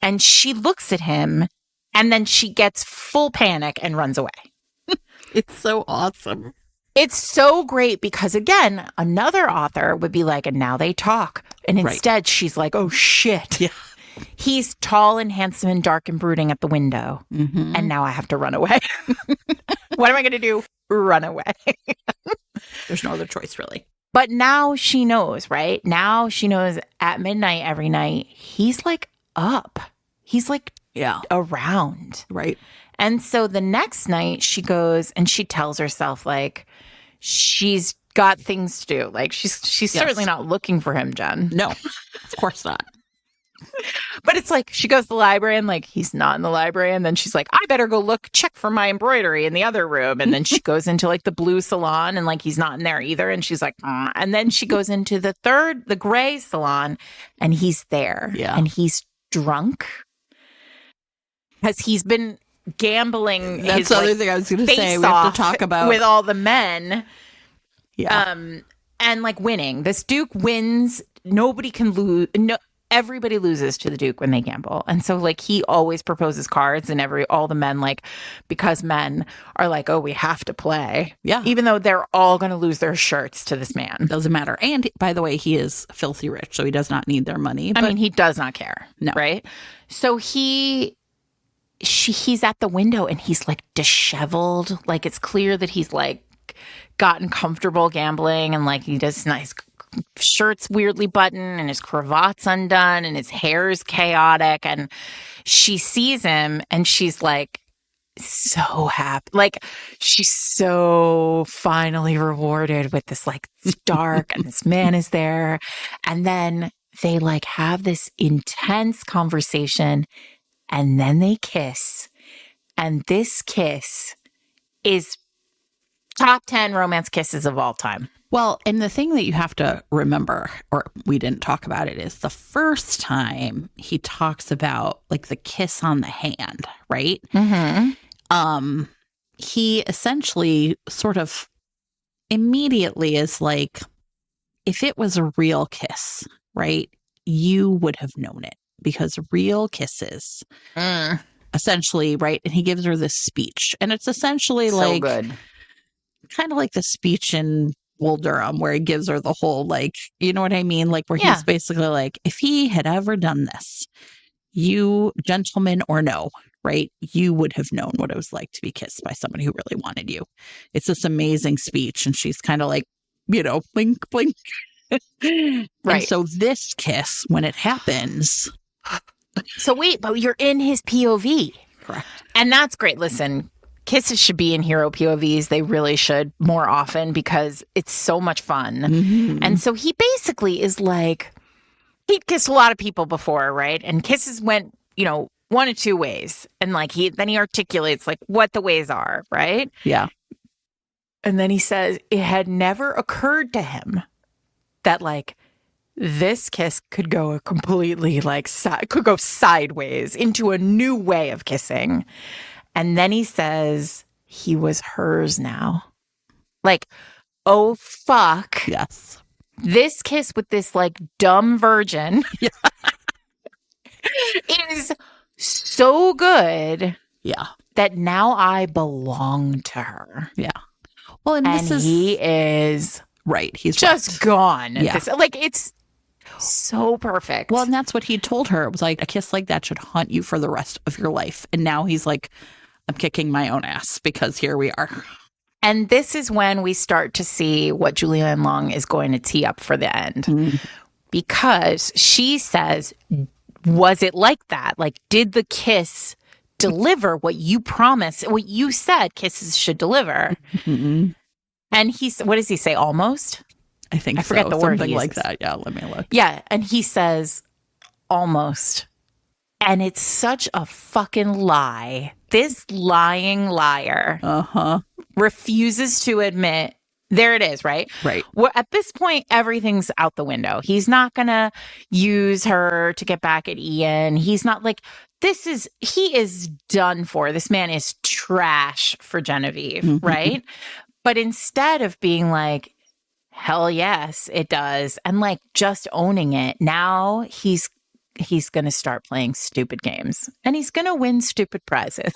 and she looks at him and then she gets full panic and runs away. It's so awesome. It's so great because, again, another author would be like, and now they talk. And instead, she's like, oh, shit. Yeah. He's tall and handsome and dark and brooding at the window. Mm-hmm. And now I have to run away. What am I going to do? Run away. There's no other choice, really. But now she knows, right? Now she knows at midnight every night, he's like up. He's like around. Right. And so the next night she goes and she tells herself like she's got things to do. Like she's certainly not looking for him, Jen. No, of course not. But it's like she goes to the library and like he's not in the library. And then she's like, I better go check for my embroidery in the other room. And then she goes into like the blue salon and like he's not in there either. And she's like, and then she goes into the gray salon and he's there. Yeah. And he's drunk because he's been gambling. That's the other thing I was going to say. We have to talk about with all the men. Yeah. And like winning. This Duke wins. Nobody can lose. No, everybody loses to the Duke when they gamble. And so like he always proposes cards and all the men like, because men are like, oh, we have to play. Yeah. Even though they're all going to lose their shirts to this man. Doesn't matter. And by the way, he is filthy rich, so he does not need their money. I mean, he does not care. No. Right? So he's at the window and he's like disheveled. Like it's clear that he's like gotten comfortable gambling and like he does nice shirt's weirdly buttoned and his cravat's undone and his hair is chaotic. And she sees him and she's like so happy. Like she's so finally rewarded with this like it's dark and this man is there. And then they like have this intense conversation and then they kiss. And this kiss is top 10 romance kisses of all time. Well, and the thing that you have to remember, or we didn't talk about it, is the first time he talks about like the kiss on the hand, right? Mm-hmm. He essentially sort of immediately is like, if it was a real kiss, right, you would have known it because real kisses, essentially, right? And he gives her this speech, and it's essentially so like good. Kind of like the speech in Bull Durham where he gives her the whole, like, you know what I mean? Like where he's basically like, if he had ever done this, you, gentleman or no, right? You would have known what it was like to be kissed by somebody who really wanted you. It's this amazing speech. And she's kind of like, you know, blink, blink. Right. And so this kiss, when it happens. So wait, but you're in his POV. Correct. And that's great. Listen, kisses should be in hero POVs. They really should more often because it's so much fun. Mm-hmm. And so he basically is like, he'd kissed a lot of people before, right? And kisses went, you know, one of two ways. And like then he articulates like what the ways are, right? Yeah. And then he says it had never occurred to him that like this kiss could go completely like could go sideways into a new way of kissing. And then he says he was hers now. Like, oh, fuck. Yes. This kiss with this, like, dumb virgin is so good. Yeah. That now I belong to her. Yeah. Well, and this is... he is... Right. He's just gone. Yeah. Like, it's so perfect. Well, and that's what he told her. It was like, a kiss like that should haunt you for the rest of your life. And now he's like... I'm kicking my own ass because here we are. And this is when we start to see what Julianne Long is going to tee up for the end. Mm-hmm. Because she says, was it like that? Like, did the kiss deliver what you promised, what you said kisses should deliver? Mm-hmm. And what does he say? Almost? I think I forget the word. Something like that. Yeah, let me look. Yeah. And he says, almost. And it's such a fucking lie. This lying liar refuses to admit. There it is, right? Right. Well, at this point, everything's out the window. He's not going to use her to get back at Ian. He's not like, he is done for. This man is trash for Genevieve, right? But instead of being like, hell yes, it does, and like just owning it, now he's going to start playing stupid games and he's going to win stupid prizes.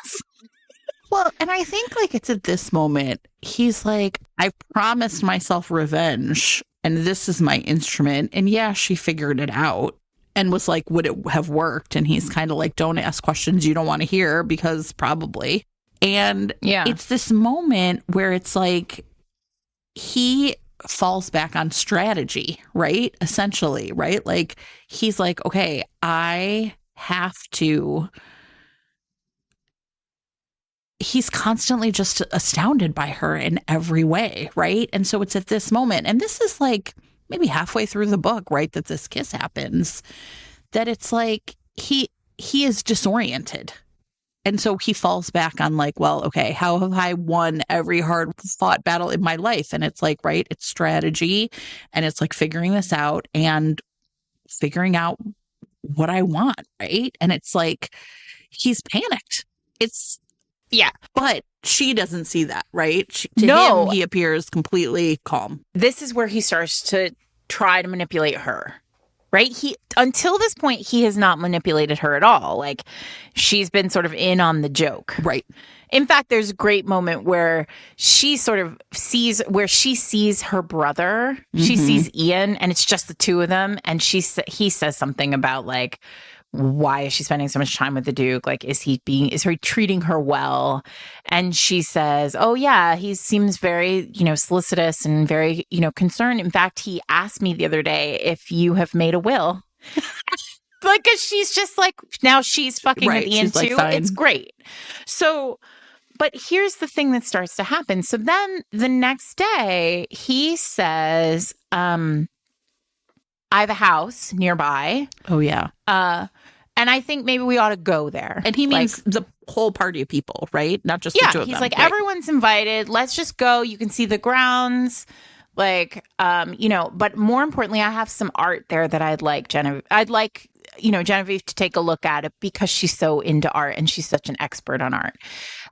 Well, and I think like it's at this moment, he's like, I promised myself revenge and this is my instrument. And yeah, she figured it out and was like, would it have worked? And he's kind of like, don't ask questions you don't want to hear because probably. And it's this moment where it's like he falls back on strategy, right? Essentially, right? Like he's like, okay, I have to. He's constantly just astounded by her in every way, right? And so it's at this moment, and this is like maybe halfway through the book, right, that this kiss happens, that it's like he is disoriented. And so he falls back on like, well, okay, how have I won every hard fought battle in my life? And it's like, right, it's strategy and it's like figuring this out and figuring out what I want, right? And it's like, he's panicked. But she doesn't see that, right? To him, he appears completely calm. This is where he starts to try to manipulate her. right? Until this point, he has not manipulated her at all. Like, she's been sort of in on the joke. Right. In fact, there's a great moment where she sort of sees her brother. She sees Ian, and it's just the two of them. And he says something about, like, why is she spending so much time with the Duke? Like, is he treating her well? And she says, oh yeah, he seems very, solicitous and very, concerned. In fact, he asked me the other day if you have made a will. Like, 'cause she's just like, now she's fucking with Ian too. Like, it's great. So, but here's the thing that starts to happen. So then the next day he says, I have a house nearby. Oh, yeah. And I think maybe we ought to go there. And he means the whole party of people, right? Not just the two of them. He's like, everyone's invited. Let's just go. You can see the grounds. Like, but more importantly, I have some art there that I'd like Genevieve to take a look at it because she's so into art and she's such an expert on art.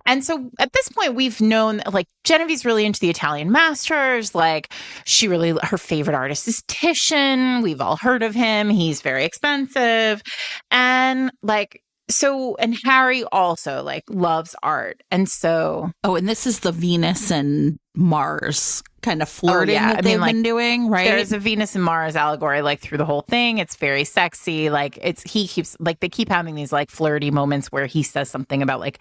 And so at this point, we've known that, like, Genevieve's really into the Italian masters. Like, her favorite artist is Titian. We've all heard of him. He's very expensive. And and Harry also, like, loves art. And so. Oh, and this is the Venus and Mars kind of flirting that they've been doing, right? There's a Venus and Mars allegory, like, through the whole thing. It's very sexy. Like, they keep having these, like, flirty moments where he says something about, like,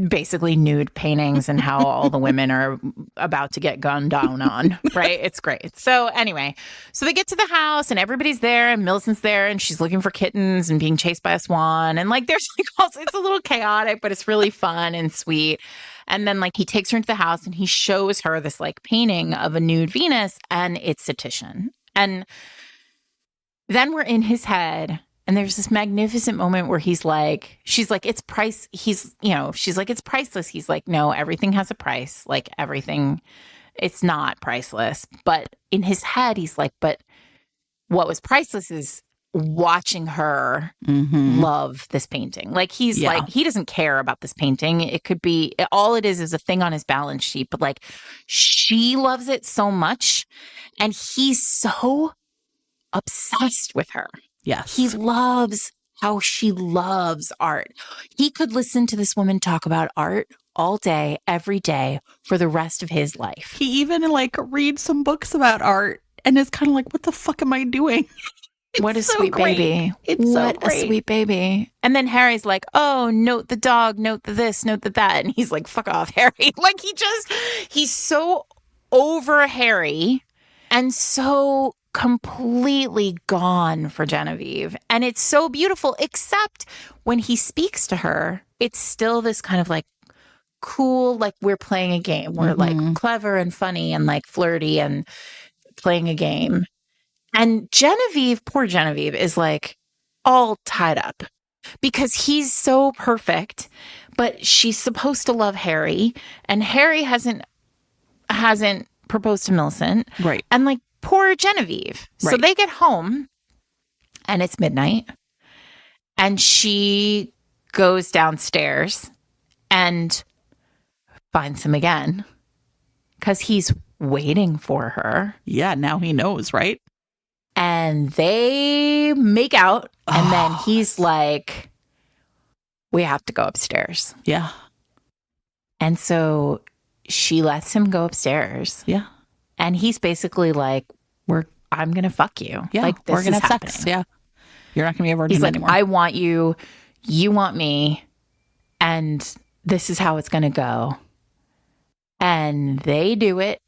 basically nude paintings and how all the women are about to get gunned down on, right? It's great. So anyway, so they get to the house and everybody's there and Millicent's there and she's looking for kittens and being chased by a swan. And, like, there's, like, also, it's a little chaotic, but it's really fun and sweet. And then, like, he takes her into the house and he shows her this, like, painting of a nude Venus, and it's a Titian. And then we're in his head, and there's this magnificent moment where she's like, she's like, it's priceless. He's like, no, everything has a price. Like, everything, it's not priceless. But in his head, he's like, but what was priceless is watching her love this painting. Like, he's like, he doesn't care about this painting. It could be, all it is a thing on his balance sheet, but, like, she loves it so much and he's so obsessed with her. Yes. He loves how she loves art. He could listen to this woman talk about art all day, every day for the rest of his life. He even, like, reads some books about art and is kind of like, what the fuck am I doing? What a sweet baby. What a sweet baby. And then Harry's like, oh, note the dog, note the this, note the that. And he's like, fuck off, Harry. Like, he's so over Harry and so completely gone for Genevieve. And it's so beautiful, except when he speaks to her, it's still this kind of, like, cool, like, we're playing a game. We're like clever and funny and, like, flirty and playing a game. And Genevieve, poor Genevieve, is, like, all tied up because he's so perfect, but she's supposed to love Harry, and Harry hasn't proposed to Millicent. Right. And, like, poor Genevieve. Right. So they get home and it's midnight and she goes downstairs and finds him again because he's waiting for her. Yeah, now he knows, right? And they make out, and then he's like, we have to go upstairs. Yeah. And so she lets him go upstairs. Yeah. And he's basically like, I'm going to fuck you. Yeah, like, this we're going to have happening. sex. Yeah. You're not going to be a virgin he's like, anymore. I want you. You want me. And this is how it's going to go. And they do it.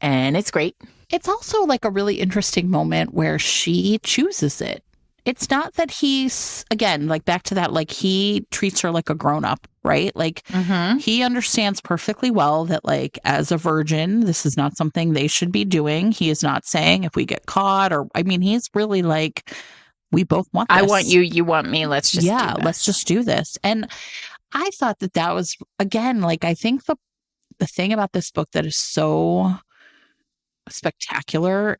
And it's great. It's also, like, a really interesting moment where she chooses it. It's not that he's, again, like, back to that, like, he treats her like a grown-up, right? Like, he understands perfectly well that, like, as a virgin, this is not something they should be doing. He is not saying if we get caught or, I mean, he's really like, we both want this. I want you, you want me, let's just do this. Let's just do this. And I thought that was, again, like, I think the thing about this book that is so spectacular,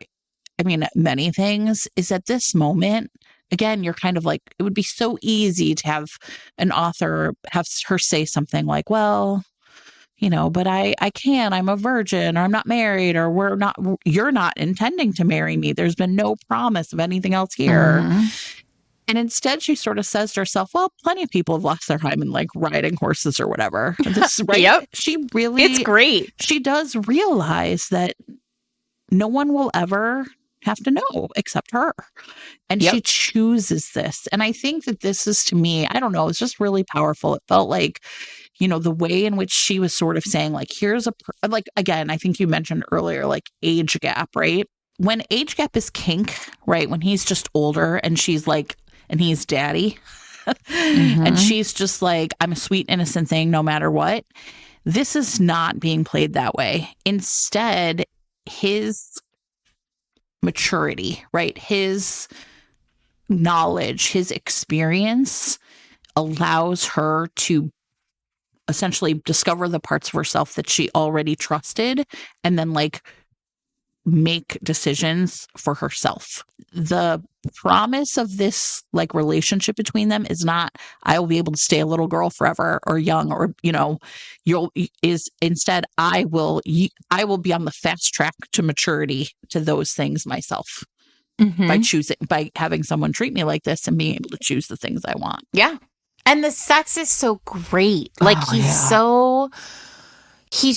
I mean, many things, is at this moment, again, you're kind of like, it would be so easy to have an author have her say something like, well, but I can't, I'm a virgin, or I'm not married, or you're not intending to marry me. There's been no promise of anything else here. Mm-hmm. And instead she sort of says to herself, well, plenty of people have lost their time in like riding horses or whatever. This, right? Yep. It's great. She does realize that no one will ever have to know except her. And she chooses this. And I think that this is, to me, I don't know, it's just really powerful. It felt like, the way in which she was sort of saying, like, here's like, again, I think you mentioned earlier, like age gap, right? When age gap is kink, right? When he's just older and she's like, and he's daddy. And she's just like, I'm a sweet, innocent thing no matter what. This is not being played that way. Instead, his maturity, right? His knowledge, his experience allows her to essentially discover the parts of herself that she already trusted and then like make decisions for herself. The promise of this like relationship between them is not, I will be able to stay a little girl forever or young, or instead I will be on the fast track to maturity to those things myself by having someone treat me like this and being able to choose the things I want. Yeah. And the sex is so great. Like he's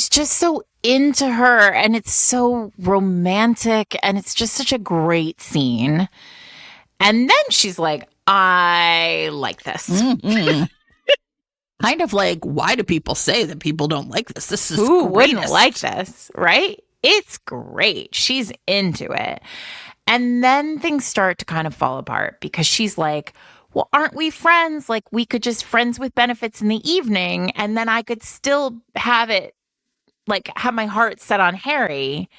just so into her, and it's so romantic, and it's just such a great scene. And then she's like, I like this. Mm-hmm. Kind of like, why do people say that people don't like this? This is who wouldn't like this, right? It's great. She's into it. And then things start to kind of fall apart because she's like, well, aren't we friends? Like, we could just friends with benefits in the evening, and then I could still have my heart set on Harry.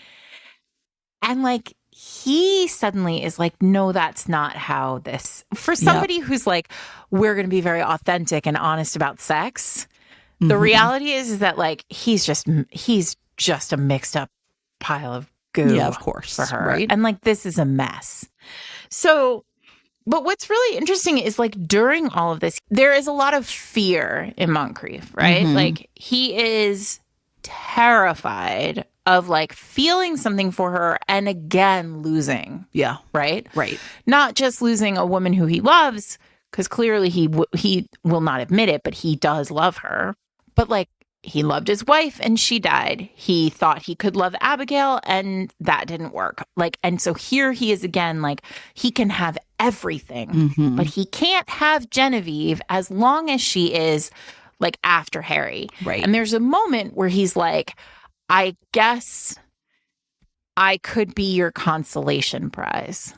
And like, he suddenly is like, no, that's not how this, for somebody who's like, we're going to be very authentic and honest about sex. The reality is that like, he's just a mixed up pile of goo. Yeah, of course. For her. Right. And like, this is a mess. So, but what's really interesting is like during all of this, there is a lot of fear in Moncrief, right? Like, he is terrified of like feeling something for her and again losing. Yeah. Right? Right. Not just losing a woman who he loves, because clearly he will not admit it, but he does love her. But like, he loved his wife and she died. He thought he could love Abigail and that didn't work. Like, and so here he is again, like, he can have everything, but he can't have Genevieve as long as she is like after Harry. Right. And there's a moment where he's like, I guess I could be your consolation prize.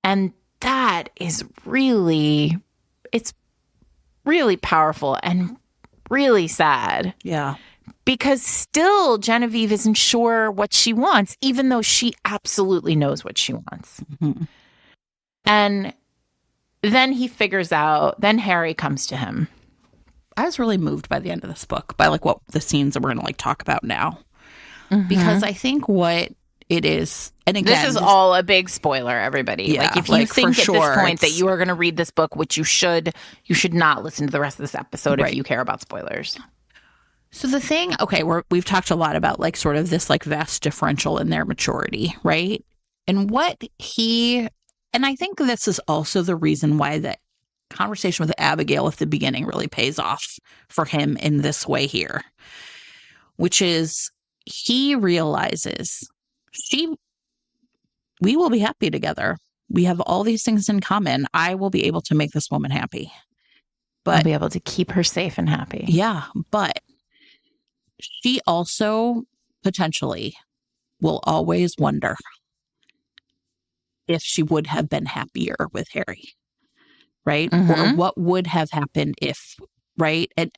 And that is it's really powerful and really sad. Yeah. Because still Genevieve isn't sure what she wants, even though she absolutely knows what she wants. And then he figures out, then Harry comes to him. I was really moved by the end of this book, by like what the scenes that we're going to like talk about now. Because I think what it is, and again, this is all a big spoiler, everybody. Yeah, like if you think at this point that you are going to read this book, which you should not listen to the rest of this episode if you care about spoilers. So the thing, okay, we've talked a lot about like sort of this like vast differential in their maturity, right? And and I think this is also the reason why that conversation with Abigail at the beginning really pays off for him in this way here, which is he realizes we will be happy together. We have all these things in common. I will be able to make this woman happy. But I'll be able to keep her safe and happy. Yeah, but she also potentially will always wonder if she would have been happier with Harry, right? Or what would have happened if, right? And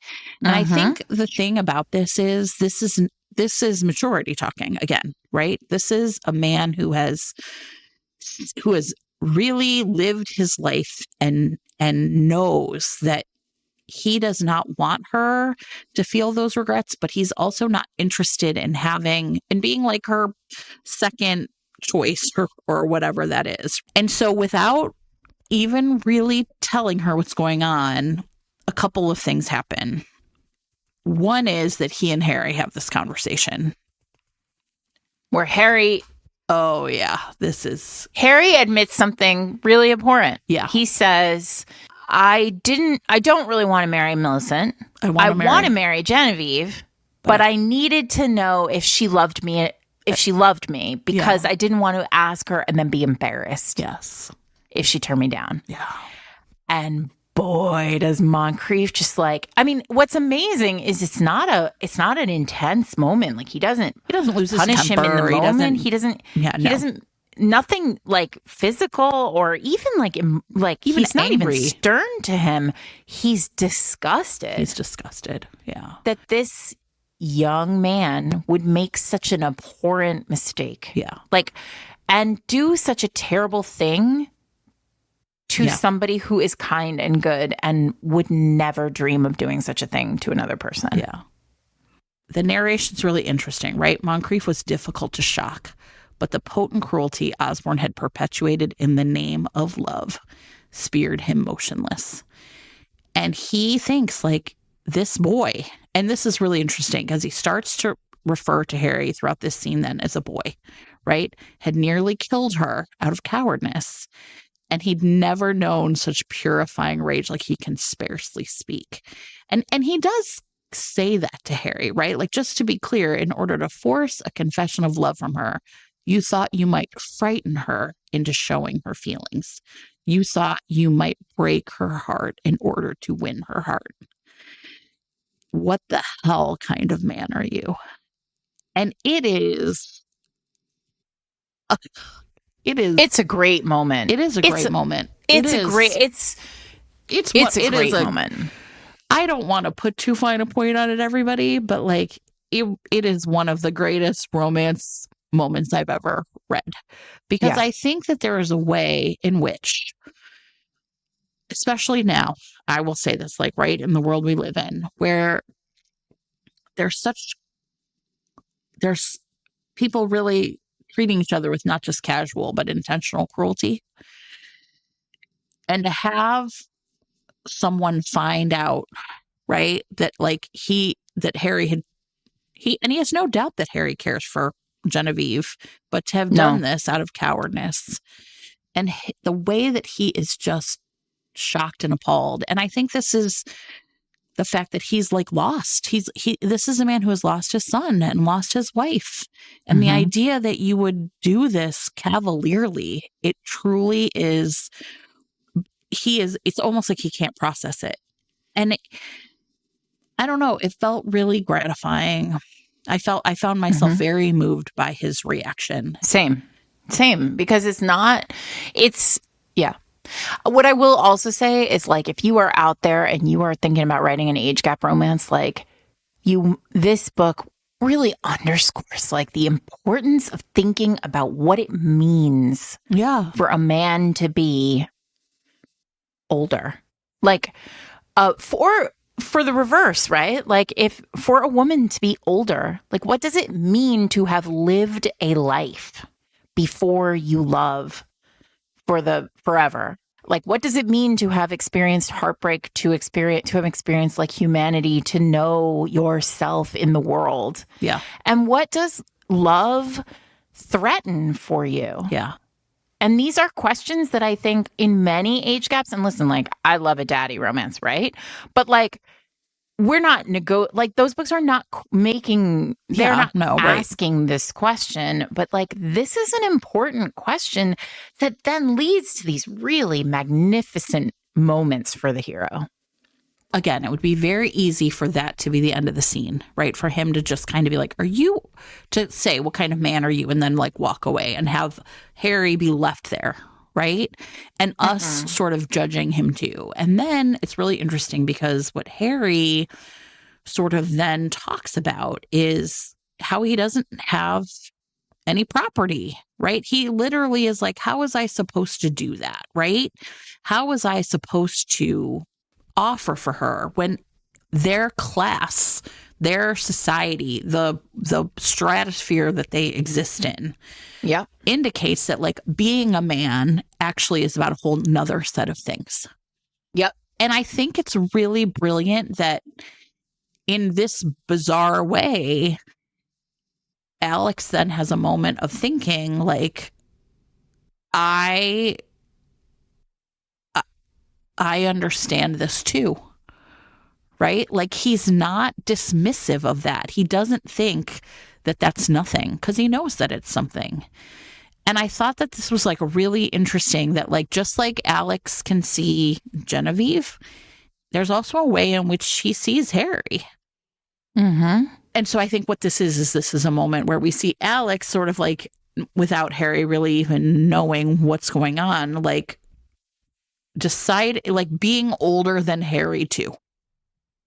I think the thing about this is maturity talking again, right? This is a man who has really lived his life and knows that he does not want her to feel those regrets, but he's also not interested in being like her second choice or whatever that is. And so without even really telling her what's going on, a couple of things happen. One is that he and Harry have this conversation. Where Harry admits something really important. Yeah. He says, I don't really want to marry Millicent. I want to marry Genevieve, but I needed to know if she loved me because I didn't want to ask her and then be embarrassed. Yes. If she turned me down. Yeah. And boy, does Moncrief just what's amazing is it's not an intense moment. Like he doesn't lose his punish temper. him in the moment. He doesn't nothing like physical or even even he's not angry. even stern to him. He's disgusted. Yeah. That this young man would make such an abhorrent mistake. Yeah. And do such a terrible thing to somebody who is kind and good and would never dream of doing such a thing to another person. Yeah. The narration's really interesting, right? Moncrief was difficult to shock, but the potent cruelty Osborne had perpetuated in the name of love speared him motionless. And he thinks this boy, and this is really interesting because he starts to refer to Harry throughout this scene then as a boy, right? Had nearly killed her out of cowardness. And he'd never known such purifying rage, he can scarcely speak. And he does say that to Harry, right? Just to be clear, in order to force a confession of love from her, you thought you might frighten her into showing her feelings. You thought you might break her heart in order to win her heart. What the hell kind of man are you? And it is... It's a great moment. It is a great moment. It's a great moment. I don't want to put too fine a point on it, everybody, but it is one of the greatest romance moments I've ever read. Because I think that there is a way in which, especially now, I will say this, right in the world we live in, where there's people really treating each other with not just casual, but intentional cruelty. And to have someone find out, right, that Harry had, and he has no doubt that Harry cares for Genevieve, but to have done this out of cowardness and the way that he is just shocked and appalled. And I think this is the fact that he's lost. This is a man who has lost his son and lost his wife. And the idea that you would do this cavalierly, it truly is, it's almost like he can't process it. And I don't know, it felt really gratifying. I found myself very moved by his reaction. Same, because what I will also say is if you are out there and you are thinking about writing an age gap romance, this book really underscores the importance of thinking about what it means for a man to be older. For the reverse, right? If for a woman to be older, what does it mean to have lived a life before you love forever? What does it mean to have experienced heartbreak, to have experienced humanity, to know yourself in the world? Yeah. And what does love threaten for you? Yeah. And these are questions that I think in many age gaps, and listen, I love a daddy romance, right? But we're not those books are not asking this question, but this is an important question that then leads to these really magnificent moments for the hero. Again, it would be very easy for that to be the end of the scene, right? For him to just kind of be to say, what kind of man are you? And then walk away and have Harry be left there, right? And us sort of judging him too. And then it's really interesting because what Harry sort of then talks about is how he doesn't have any property, right? He literally is how was I supposed to do that, right? How was I supposed to offer for her when their class, their society, the stratosphere that they exist in indicates that being a man actually is about a whole nother set of things. Yep. And I think it's really brilliant that in this bizarre way, Alex then has a moment of thinking like, I understand this too, right? Like he's not dismissive of that. He doesn't think that that's nothing because he knows that it's something. And I thought that this was like really interesting that like, just like Alex can see Genevieve, there's also a way in which he sees Harry. Mm-hmm. And so I think what this is a moment where we see Alex sort of like, without Harry really even knowing what's going on, like decide, like being older than Harry too,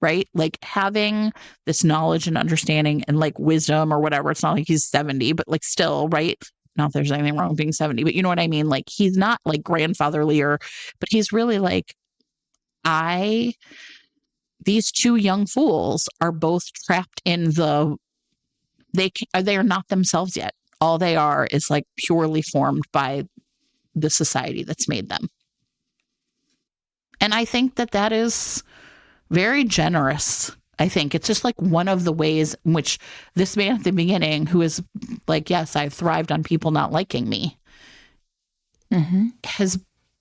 right? Like having this knowledge and understanding and like wisdom or whatever. It's not like he's 70, but like still, right? Not that there's anything wrong with being 70, but you know what I mean? Like he's not like grandfatherly but he's really like, these two young fools are both trapped in they are not themselves yet. All they are is like purely formed by the society that's made them. And I think that is very generous. I think it's just like one of the ways in which this man at the beginning, who is like, yes, I've thrived on people not liking me, has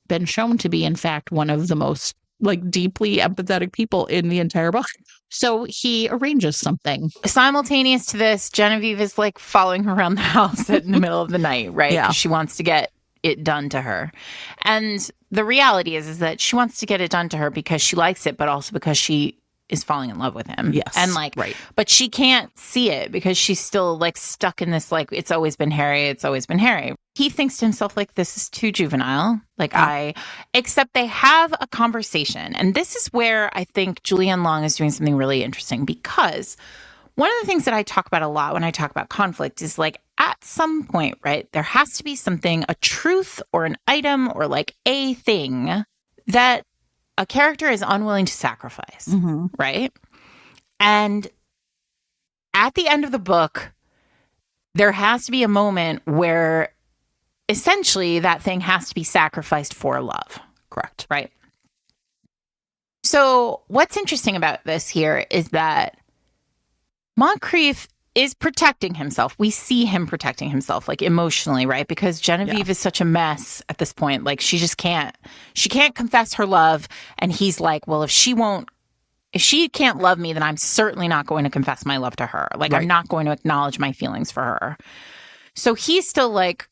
been shown to be, in fact, one of the most like deeply empathetic people in the entire book. So he arranges something. Simultaneous to this, Genevieve is like following her around the house in the middle of the night, right? Yeah. She wants to get it done to her. And the reality is that she wants to get it done to her because she likes it, but also because she is falling in love with him. Yes. And like, right. But she can't see it because she's still like stuck in this, like, it's always been Harry. It's always been Harry. He thinks to himself, like, this is too juvenile. Like except they have a conversation. And this is where I think Julianne Long is doing something really interesting, because one of the things that I talk about a lot when I talk about conflict is like, at some point, right, there has to be something, a truth or an item or like a thing that a character is unwilling to sacrifice, right? And at the end of the book, there has to be a moment where essentially that thing has to be sacrificed for love. Correct. Right? So what's interesting about this here is that Moncrief is protecting himself. We see him protecting himself, like emotionally, right? Because Genevieve is such a mess at this point. Like she can't confess her love. And he's like, well, if she can't love me, then I'm certainly not going to confess my love to her. Like I'm not going to acknowledge my feelings for her. So he's still like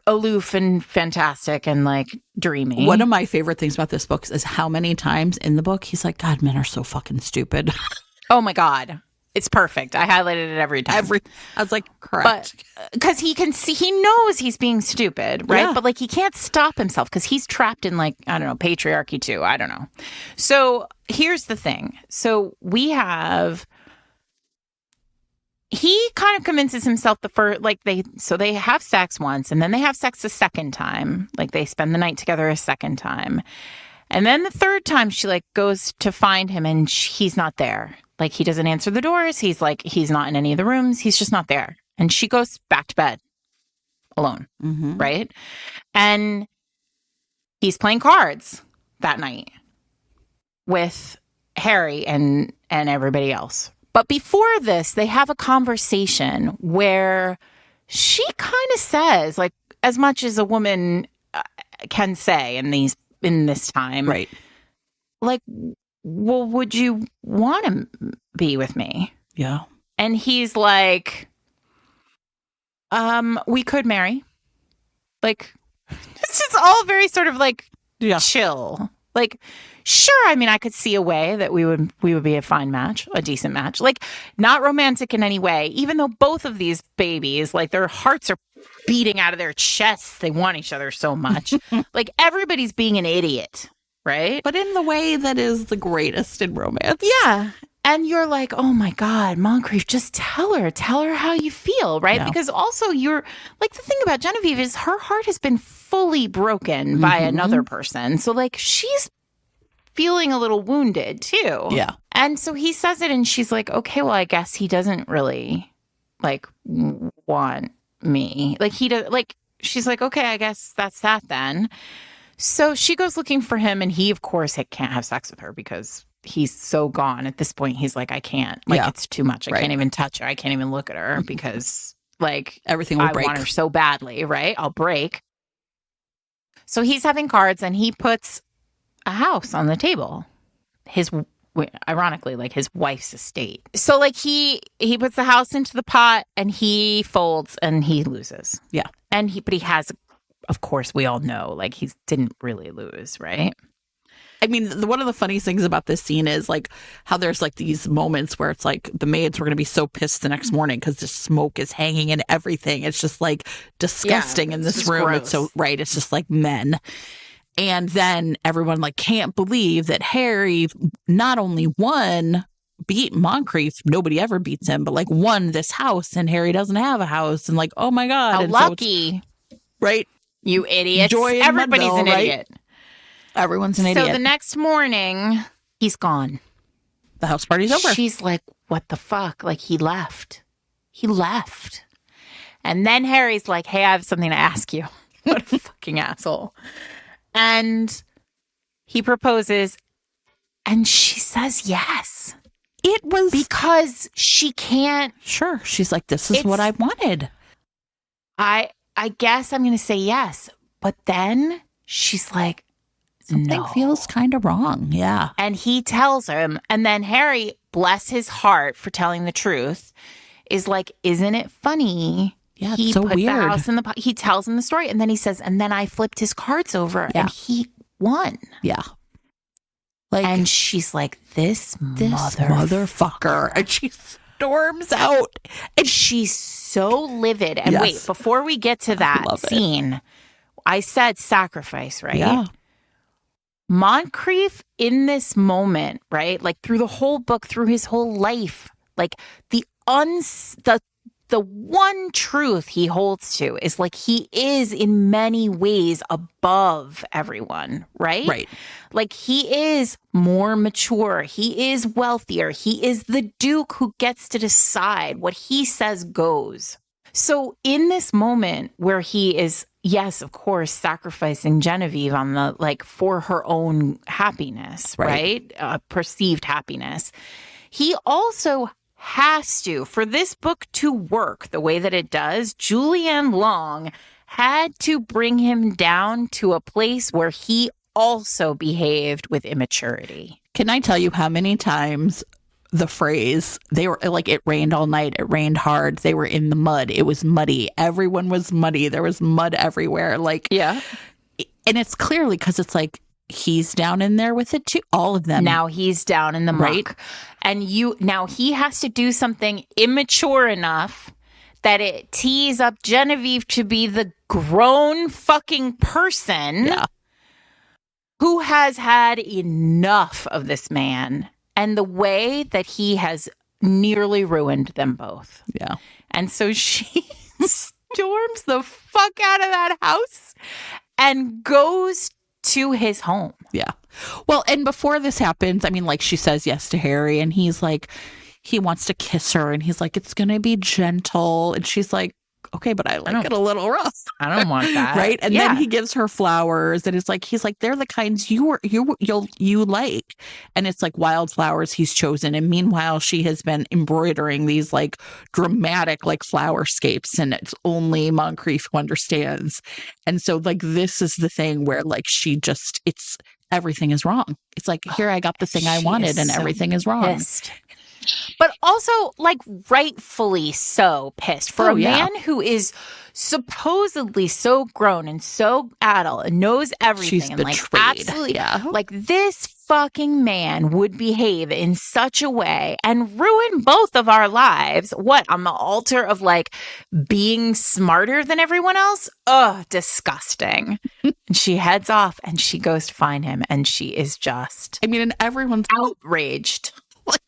aloof and fantastic and like dreamy. One of my favorite things about this book is how many times in the book he's like, God, men are so fucking stupid. Oh my God. It's perfect. I highlighted it every time. I was like, correct. But because he can see, he knows he's being stupid, right? Yeah. But like he can't stop himself because he's trapped in like, I don't know, patriarchy too. I don't know. So here's the thing. So he kind of convinces himself they have sex once and then they have sex a second time. Like they spend the night together a second time. And then the third time she like goes to find him and he's not there. Like he doesn't answer the doors. He's not in any of the rooms. He's just not there. And she goes back to bed alone. Right. And he's playing cards that night with Harry and everybody else. But before this, they have a conversation where she kind of says, like, as much as a woman can say in this time, right? Like, well, would you want to be with me? Yeah. And he's like, we could marry. Like, this is all very sort of like chill. Like, sure, I mean, I could see a way that we would be a fine match, a decent match. Like, not romantic in any way, even though both of these babies, like, their hearts are beating out of their chests. They want each other so much. Like, everybody's being an idiot, right? But in the way that is the greatest in romance. Yeah. And you're like, oh my God, Moncrief, just tell her how you feel, right? Yeah. Because also you're like, the thing about Genevieve is her heart has been fully broken by another person. So like she's feeling a little wounded too. Yeah. And so he says it and she's like, okay, well, I guess he doesn't really like want me. Like he does, like, she's like, okay, I guess that's that then. So she goes looking for him and he, of course, can't have sex with her because he's so gone at this point. He's like, I can't. Like, it's too much. I can't even touch her. I can't even look at her because, like, everything will break. I want her so badly, right? I'll break. So he's having cards, and he puts a house on the table. Ironically, like his wife's estate. So like he puts the house into the pot, and he folds, and he loses. Yeah. But he has, of course, we all know, like he didn't really lose, right? I mean, one of the funniest things about this scene is like how there's like these moments where it's like the maids were going to be so pissed the next morning because the smoke is hanging and everything. It's just like disgusting in this room. Gross. It's so right. It's just like men. And then everyone like can't believe that Harry not only beat Moncrief, nobody ever beats him, but like won this house, and Harry doesn't have a house, and like, oh my God. How and lucky. So right? You idiots. Joy Everybody's Mudville, an idiot. Right? Everyone's an idiot. So the next morning, he's gone. The house party's over. She's like, what the fuck? Like, he left. And then Harry's like, hey, I have something to ask you. What a fucking asshole. And he proposes, and she says yes. It was because she can't. Sure. She's like, this is what I wanted. I guess I'm going to say yes. But then she's like, something feels kind of wrong. Yeah. And he tells him, and then Harry, bless his heart for telling the truth, is like, isn't it funny? Yeah, he it's so put weird. the house in the pot. He tells him the story, and then he says, and then I flipped his cards over, and he won. Yeah. Like, and she's like, this motherfucker. And she storms out. And she's so livid. And wait, before we get to that scene, I said sacrifice, right? Yeah. Moncrief in this moment, right? Like through the whole book, through his whole life, like the one truth he holds to is like he is in many ways above everyone, right? Right. Like he is more mature. He is wealthier. He is the Duke who gets to decide what he says goes. So in this moment where he is, yes, of course, sacrificing Genevieve on the, like, for her own happiness, right? Perceived happiness. He also has to, for this book to work the way that it does, Julianne Long had to bring him down to a place where he also behaved with immaturity. Can I tell you how many times the phrase, they were like, it rained all night, it rained hard, they were in the mud, it was muddy, everyone was muddy, there was mud everywhere, like, yeah. And it's clearly because it's like, he's down in there with it too. All of them. Now he's down in the muck. And now he has to do something immature enough that it tees up Genevieve to be the grown fucking person who has had enough of this man and the way that he has nearly ruined them both. Yeah. And so she storms the fuck out of that house and goes to his home. Yeah. Well, and before this happens, I mean, like, she says yes to Harry, and he's like, he wants to kiss her, and he's like, it's going to be gentle. And she's like, okay, but I like it a little rough. I don't want that. Right. And then he gives her flowers, and it's like, he's like, they're the kinds you like. And it's like wildflowers he's chosen. And meanwhile, she has been embroidering these like dramatic like flowerscapes, and it's only Moncrief who understands. And so like, this is the thing where like, it's everything is wrong. It's like, here, I got the thing I wanted, and everything is wrong. Pissed. But also, like, rightfully so pissed for a man who is supposedly so grown and so adult and knows everything. She's and betrayed. Like, absolutely, like, this fucking man would behave in such a way and ruin both of our lives. What, on the altar of, like, being smarter than everyone else? Ugh, disgusting. And she heads off, and she goes to find him, and she is just, I mean, and everyone's outraged.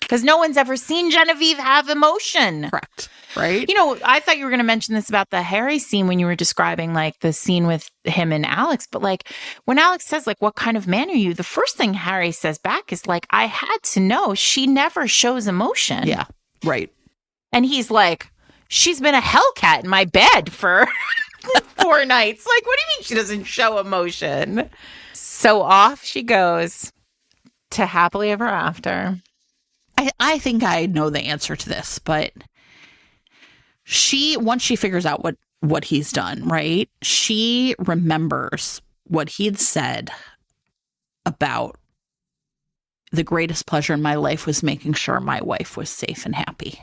Because no one's ever seen Genevieve have emotion. Correct. Right? You know, I thought you were going to mention this about the Harry scene when you were describing, like, the scene with him and Alex. But, like, when Alex says, like, what kind of man are you? The first thing Harry says back is, like, I had to know she never shows emotion. Yeah. Right. And he's like, she's been a hellcat in my bed for 4 nights. Like, what do you mean she doesn't show emotion? So off she goes to happily ever after. I think I know the answer to this, but once she figures out what he's done, right? She remembers what he'd said about the greatest pleasure in my life was making sure my wife was safe and happy.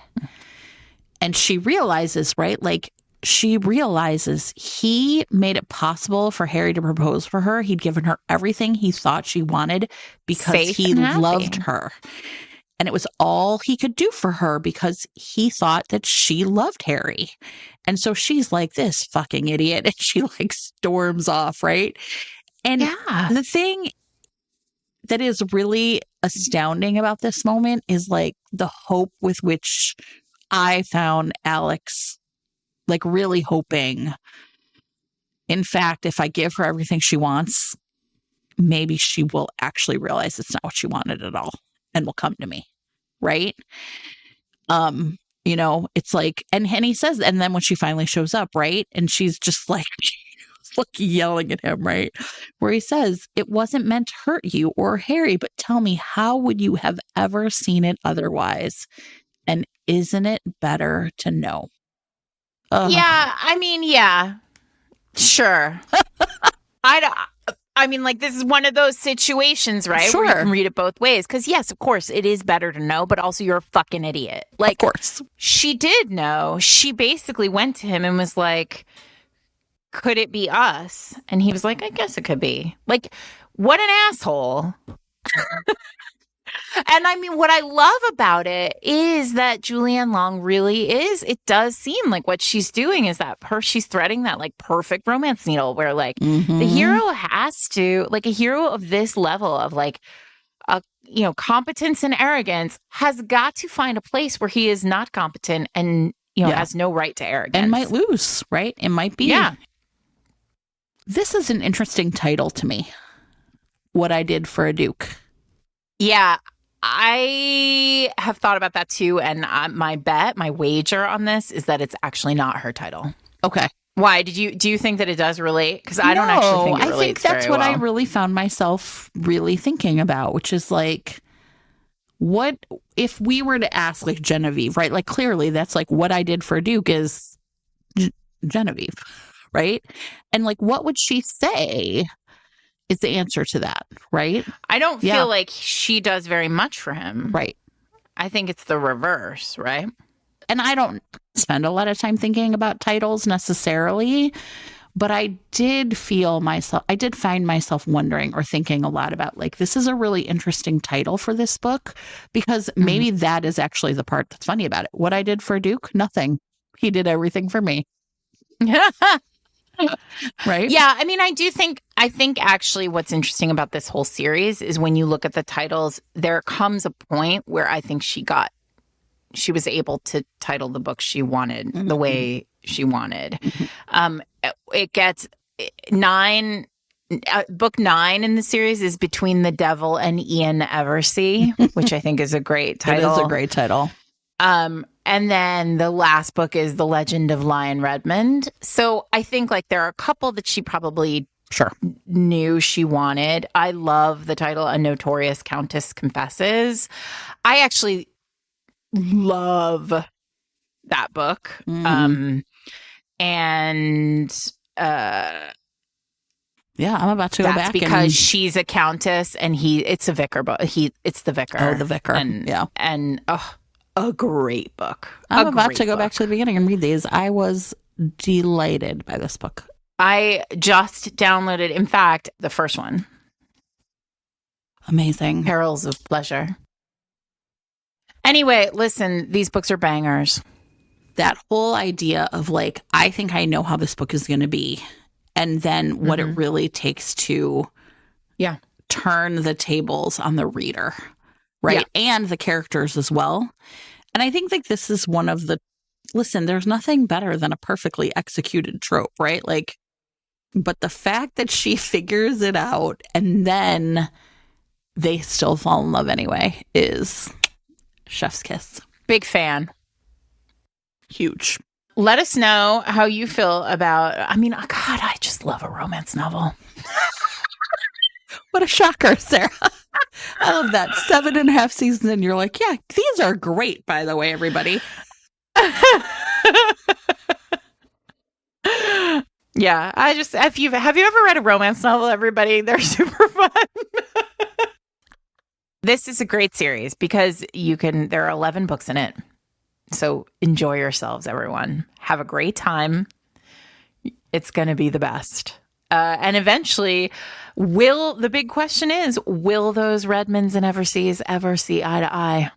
And she realizes, right? Like, she realizes he made it possible for Harry to propose for her. He'd given her everything he thought she wanted because he loved her. And it was all he could do for her because he thought that she loved Harry. And so she's like, this fucking idiot. And she like storms off, right? And the thing that is really astounding about this moment is like the hope with which I found Alex like really hoping, in fact, if I give her everything she wants, maybe she will actually realize it's not what she wanted at all and will come to me. Right. You know, it's like, and he says, and then when she finally shows up, right. And she's just like yelling at him, right. Where he says, it wasn't meant to hurt you or Harry, but tell me, how would you have ever seen it otherwise? And isn't it better to know? Yeah, I mean, yeah, sure. I mean, like, this is one of those situations, right? Sure. Where you can read it both ways. Because, yes, of course, it is better to know, but also you're a fucking idiot. Like, of course. She did know. She basically went to him and was like, could it be us? And he was like, I guess it could be. Like, what an asshole. And I mean, what I love about it is that Julianne Long really is, it does seem like what she's doing is that she's threading that like perfect romance needle where like the hero has to, like a hero of this level of like, competence and arrogance has got to find a place where he is not competent and, has no right to arrogance. And might lose, right? It might be. Yeah. This is an interesting title to me. What I Did for a Duke. Yeah, I have thought about that too. And my wager on this is that it's actually not her title. Okay. Why? Do you think that it does relate? Because I don't actually think it relates. I think that's what I really found myself really thinking about, which is like, what if we were to ask like Genevieve, right? Like clearly that's like What I Did for a Duke is Genevieve, right? And like, what would she say is the answer to that, right? I don't feel like she does very much for him. Right. I think it's the reverse, right? And I don't spend a lot of time thinking about titles necessarily, but I did find myself wondering or thinking a lot about like, this is a really interesting title for this book because maybe that is actually the part that's funny about it. What I Did for a Duke, nothing. He did everything for me. Right? Yeah. I mean, I think actually what's interesting about this whole series is when you look at the titles, there comes a point where I think she was able to title the book she wanted the way she wanted. It gets 9. Book 9 in the series is Between the Devil and Ian Eversey, which I think is a great title. It is a great title. And then the last book is The Legend of Lion Redmond. So I think like there are a couple that she probably knew she wanted. I love the title A Notorious Countess Confesses. I actually love that book. Yeah, I'm about to go back. That's because she's a countess and it's a vicar book. It's the vicar. Oh, the vicar. And a great book. I'm about to go back to the beginning and read these. I was delighted by this book. I just downloaded, in fact, the first one. Amazing. Perils of Pleasure. Anyway, listen, these books are bangers. That whole idea of like, I think I know how this book is going to be. And then what it really takes to turn the tables on the reader. Right. Yeah. And the characters as well. And I think like this is one of listen, there's nothing better than a perfectly executed trope, right? Like, but the fact that she figures it out and then they still fall in love anyway is chef's kiss. Big fan. Huge. Let us know how you feel about, I mean, God, I just love a romance novel. What a shocker, Sarah. I love that. 7.5 seasons, and you're like, yeah, these are great, by the way, everybody. Yeah, have you ever read a romance novel, everybody? They're super fun. This is a great series because there are 11 books in it. So enjoy yourselves, everyone. Have a great time. It's going to be the best. And eventually, the big question is, will those Redmonds and Everseas ever see eye to eye?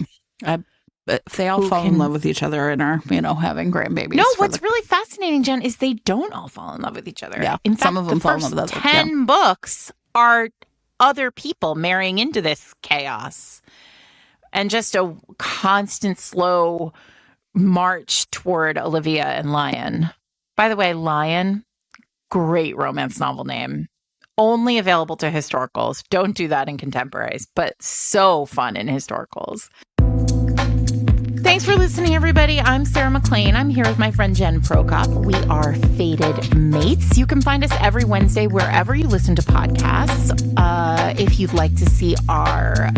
They all fall in love with each other and are, having grandbabies. No, what's really fascinating, Jen, is they don't all fall in love with each other. Yeah, in fact, some of them fall in love with others. 10 books are other people marrying into this chaos. And just a constant, slow march toward Olivia and Lion. By the way, Lion, great romance novel name. Only available to historicals. Don't do that in contemporaries, but so fun in historicals. Thanks for listening, everybody. I'm Sarah McLean. I'm here with my friend Jen Prokop. We are Fated Mates. You can find us every Wednesday wherever you listen to podcasts. If you'd like to see our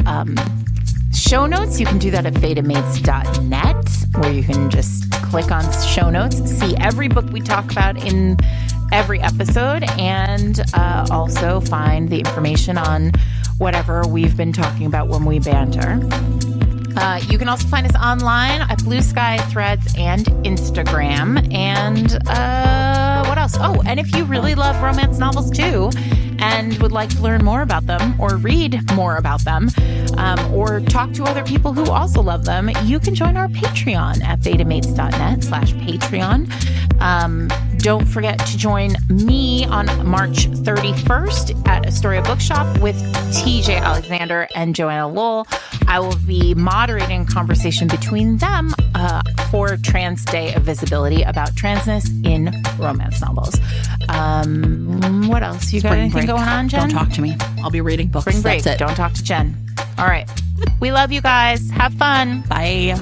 show notes, you can do that at fatedmates.net, where you can just click on show notes, see every book we talk about in every episode, and also find the information on whatever we've been talking about when we banter. You can also find us online at Blue Sky, Threads, and Instagram. And what else? Oh, and if you really love romance novels too, and would like to learn more about them or read more about them, or talk to other people who also love them, you can join our Patreon at fatedmates.net/Patreon. Don't forget to join me on March 31st at Astoria Bookshop with TJ Alexander and Joanna Lowell. I will be moderating a conversation between them for Trans Day of Visibility about transness in romance novels. What else? You got anything going on, Jen? Don't talk to me. I'll be reading books. Spring break. That's it. Don't talk to Jen. All right. We love you guys. Have fun. Bye.